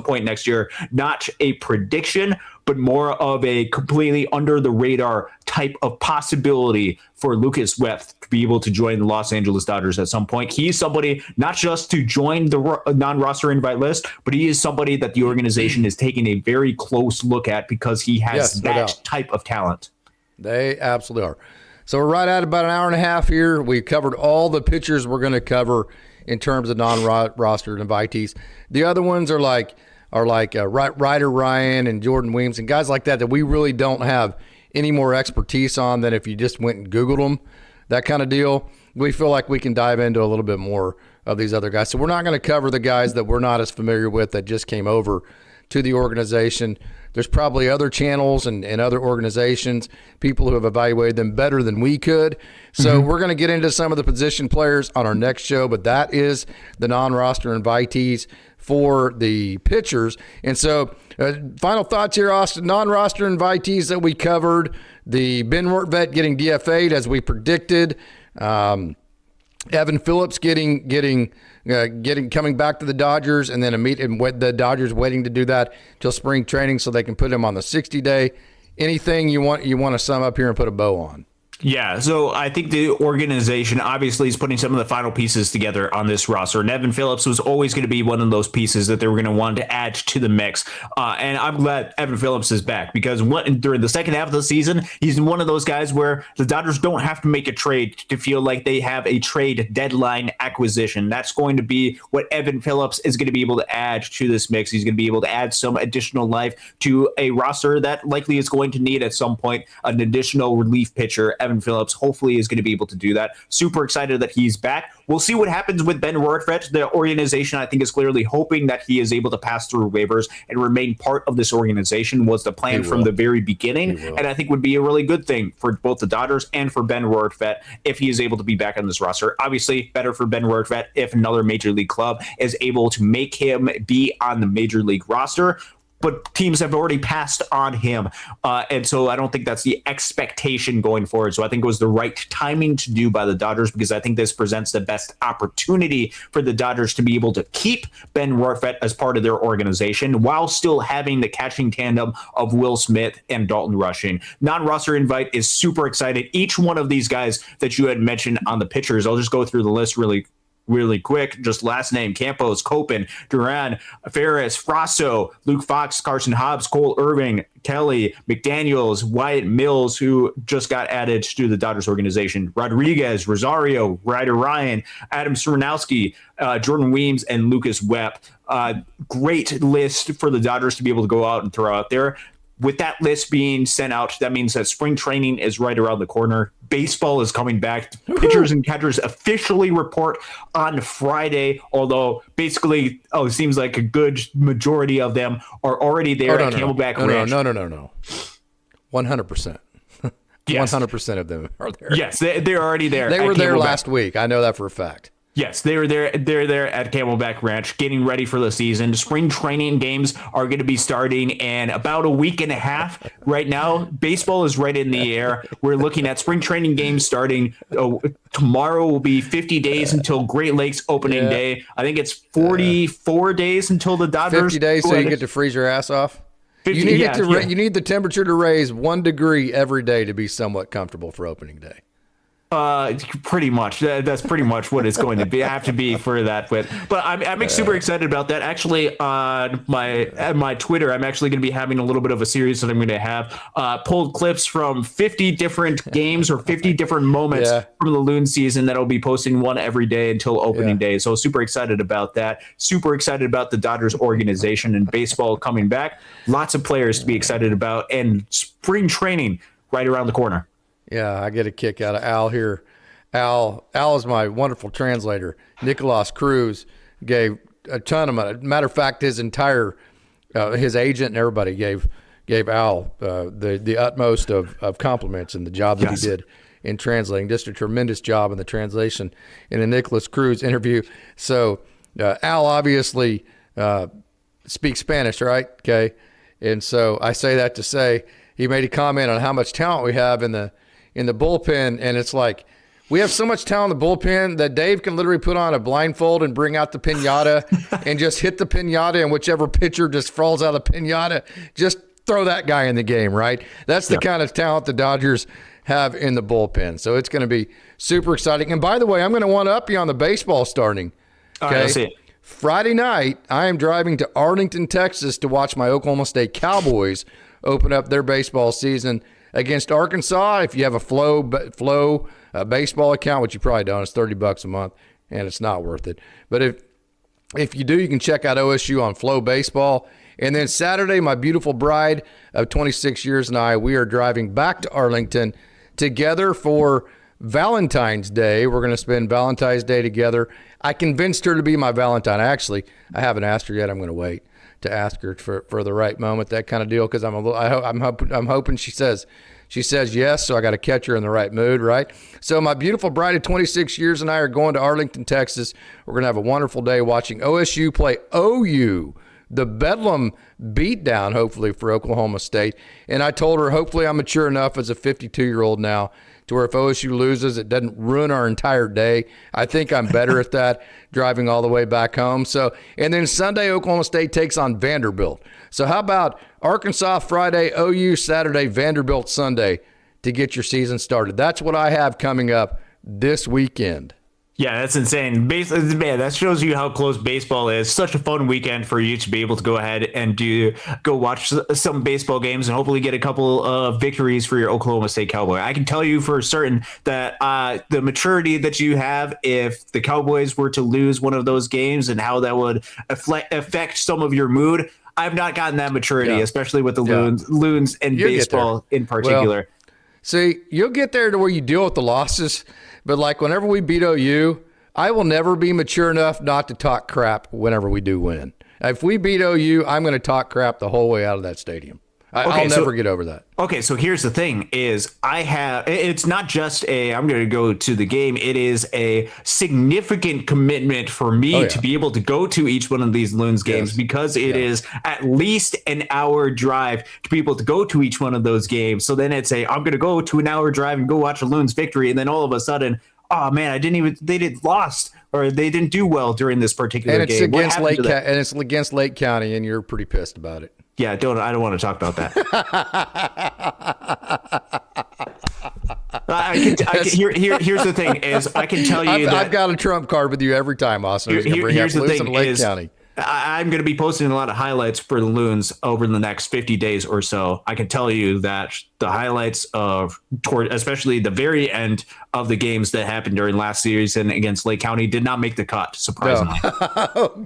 point next year. Not a prediction, but more of a completely under the radar type of possibility for Lucas Webb to be able to join the Los Angeles Dodgers at some point. He's somebody not just to join the non-roster invite list, but he is somebody that the organization is taking a very close look at because he has that type of talent. They absolutely are. So we're right at about an hour and a half here. We covered all the pitchers we're going to cover in terms of non-roster invitees. The other ones are like Ryder Ryan and Jordan Weems and guys like that we really don't have any more expertise on than if you just went and Googled them, that kind of deal. We feel like we can dive into a little bit more of these other guys. So we're not going to cover the guys that we're not as familiar with that just came over to the organization. There's probably other channels and other organizations, people who have evaluated them better than we could. So we're going to get into some of the position players on our next show, but that is the non-roster invitees for the pitchers. And so final thoughts here, Austin. Non-roster invitees that we covered, the Ben Rortvedt getting DFA'd as we predicted, Evan Phillips coming back to the Dodgers, and then the Dodgers waiting to do that till spring training so they can put him on the 60-day. Anything you want to sum up here and put a bow on? Yeah, so I think the organization obviously is putting some of the final pieces together on this roster, and Evan Phillips was always going to be one of those pieces that they were going to want to add to the mix. And I'm glad Evan Phillips is back because during the second half of the season, he's one of those guys where the Dodgers don't have to make a trade to feel like they have a trade deadline acquisition. That's going to be what Evan Phillips is going to be able to add to this mix. He's going to be able to add some additional life to a roster that likely is going to need at some point an additional relief pitcher. Evan Phillips hopefully is going to be able to do that. Super excited that he's back. We'll see what happens with Ben Rortvedt. The organization, I think, is clearly hoping that he is able to pass through waivers and remain part of this organization was the plan from the very beginning. And I think would be a really good thing for both the Dodgers and for Ben Rortvedt if he is able to be back on this roster. Obviously, better for Ben Rortvedt if another major league club is able to make him be on the major league roster. But teams have already passed on him. And so I don't think that's the expectation going forward. So I think it was the right timing to do by the Dodgers because I think this presents the best opportunity for the Dodgers to be able to keep Ben Rortvedt as part of their organization while still having the catching tandem of Will Smith and Dalton Rushing. Non-roster invite is super excited. Each one of these guys that you had mentioned on the pitchers, I'll just go through the list really quick. Just last name: Campos, Copen, Duran, Ferris, Frasso, Luke Fox, Carson Hobbs, Cole Irving, Kelly, McDaniels, Wyatt Mills, who just got added to the Dodgers organization, Rodriguez, Rosario, Ryder Ryan, Adam Sernowski, Jordan Weems, and Lucas Webb. Great list for the Dodgers to be able to go out and throw out there. With that list being sent out, that means that spring training is right around the corner. Baseball is coming back. Pitchers and catchers officially report on Friday, although basically, it seems like a good majority of them are already there at Camelback Ranch. No. 100%. Yes. 100% of them are there. Yes, they're already there. They were there last week. I know that for a fact. Yes, they're there at Camelback Ranch getting ready for the season. Spring training games are going to be starting in about a week and a half. Right now, baseball is right in the air. We're looking at spring training games starting. Tomorrow will be 50 days until Great Lakes opening day. I think it's 44 days until the Dodgers. 50 days so you get to freeze your ass off? 50, you need the temperature to raise 1 degree every day to be somewhat comfortable for opening day. Pretty much. That's pretty much what it's going to be. I have to be for that. But I'm super excited about that. Actually, on my Twitter, I'm actually going to be having a little bit of a series that I'm going to have pulled clips from 50 different games or 50 different moments from the Loon season that I'll be posting one every day until opening day. So super excited about that. Super excited about the Dodgers organization and baseball coming back. Lots of players to be excited about and spring training right around the corner. Yeah, I get a kick out of Al here. Al is my wonderful translator. Nicolas Cruz gave a ton of money. Matter of fact, his entire his agent and everybody gave Al the utmost of compliments in the job that he did in translating. Just a tremendous job in the translation in a Nicolas Cruz interview. So Al obviously speaks Spanish, right? Okay, and so I say that to say he made a comment on how much talent we have in the bullpen, and it's like We have so much talent in the bullpen that Dave can literally put on a blindfold and bring out the pinata and just hit the pinata, and whichever pitcher just falls out of the pinata, just throw that guy in the game, right? That's the kind of talent the Dodgers have in the bullpen. So it's going to be super exciting. And by the way, I'm going to one-up you on the baseball starting. Okay. All right, let's see it. Friday night, I am driving to Arlington, Texas to watch my Oklahoma State Cowboys open up their baseball season against Arkansas. If you have a Flow baseball account, which you probably don't, it's $30 a month, and it's not worth it. But if you do, you can check out OSU on Flow Baseball. And then Saturday, my beautiful bride of 26 years and I, we are driving back to Arlington together for Valentine's Day. We're going to spend Valentine's Day together. I convinced her to be my Valentine. I haven't asked her yet. I'm going to wait to ask her for the right moment, that kind of deal, because I'm hoping she says yes, so I got to catch her in the right mood, right? So my beautiful bride of 26 years and I are going to Arlington, Texas. We're going to have a wonderful day watching OSU play OU, the Bedlam beatdown, hopefully, for Oklahoma State. And I told her, hopefully I'm mature enough as a 52-year-old now to where if OSU loses, it doesn't ruin our entire day. I think I'm better at that, driving all the way back home. So, and then Sunday, Oklahoma State takes on Vanderbilt. So how about Arkansas Friday, OU Saturday, Vanderbilt Sunday to get your season started? That's what I have coming up this weekend. Yeah, that's insane. Man, that shows you how close baseball is. Such a fun weekend for you to be able to go ahead and go watch some baseball games and hopefully get a couple of victories for your Oklahoma State Cowboy. I can tell you for certain that the maturity that you have, if the Cowboys were to lose one of those games and how that would affect some of your mood, I've not gotten that maturity, especially with the loons and baseball in particular. Well, see, you'll get there to where you deal with the losses. But like whenever we beat OU, I will never be mature enough not to talk crap whenever we do win. If we beat OU, I'm going to talk crap the whole way out of that stadium. I'll never get over that. Okay, so here's the thing is it's not just I'm going to go to the game. It is a significant commitment for me to be able to go to each one of these Loons games because it is at least an hour drive to be able to go to each one of those games. So then it's I'm going to go to an hour drive and go watch a Loons victory. And then all of a sudden, oh man, they lost or they didn't do well during this particular game. And it's against Lake County, and you're pretty pissed about it. Yeah, I don't want to talk about that. Here's the thing: is I can tell you I've got a trump card with you every time, Austin. Here's the thing: Lake County. I'm going to be posting a lot of highlights for the Loons over the next 50 days or so. I can tell you that the highlights especially the very end of the games that happened during last season against Lake County did not make the cut, surprisingly. Oh.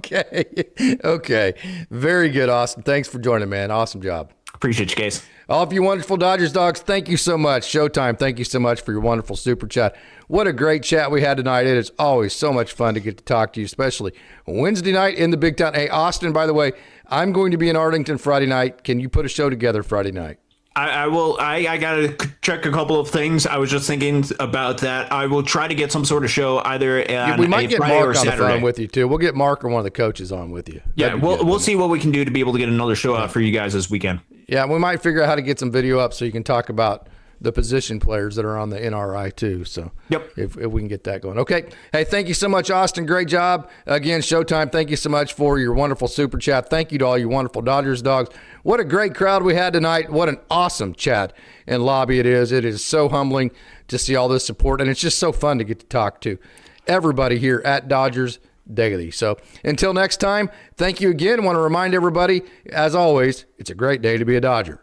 Okay. Very good, Austin. Thanks for joining, man. Awesome job. Appreciate you, Case. All of you wonderful Dodgers dogs, thank you so much. Showtime, thank you so much for your wonderful super chat. What a great chat we had tonight. It is always so much fun to get to talk to you, especially Wednesday night in the big town. Hey, Austin, by the way, I'm going to be in Arlington Friday night. Can you put a show together Friday night? I will. I got to check a couple of things. I was just thinking about that. I will try to get some sort of show either on we might get Friday Mark or on Saturday. the phone with you, too. We'll get Mark or one of the coaches on with you. Yeah, we'll see what we can do to be able to get another show out for you guys this weekend. Yeah, we might figure out how to get some video up so you can talk about the position players that are on the NRI too. So if we can get that going. Okay. Hey, thank you so much, Austin. Great job. Again, Showtime, thank you so much for your wonderful super chat. Thank you to all you wonderful Dodgers dogs. What a great crowd we had tonight. What an awesome chat and lobby it is. It is so humbling to see all this support, and it's just so fun to get to talk to everybody here at Dodgers Daily. So until next time, thank you again. I want to remind everybody, as always, it's a great day to be a Dodger.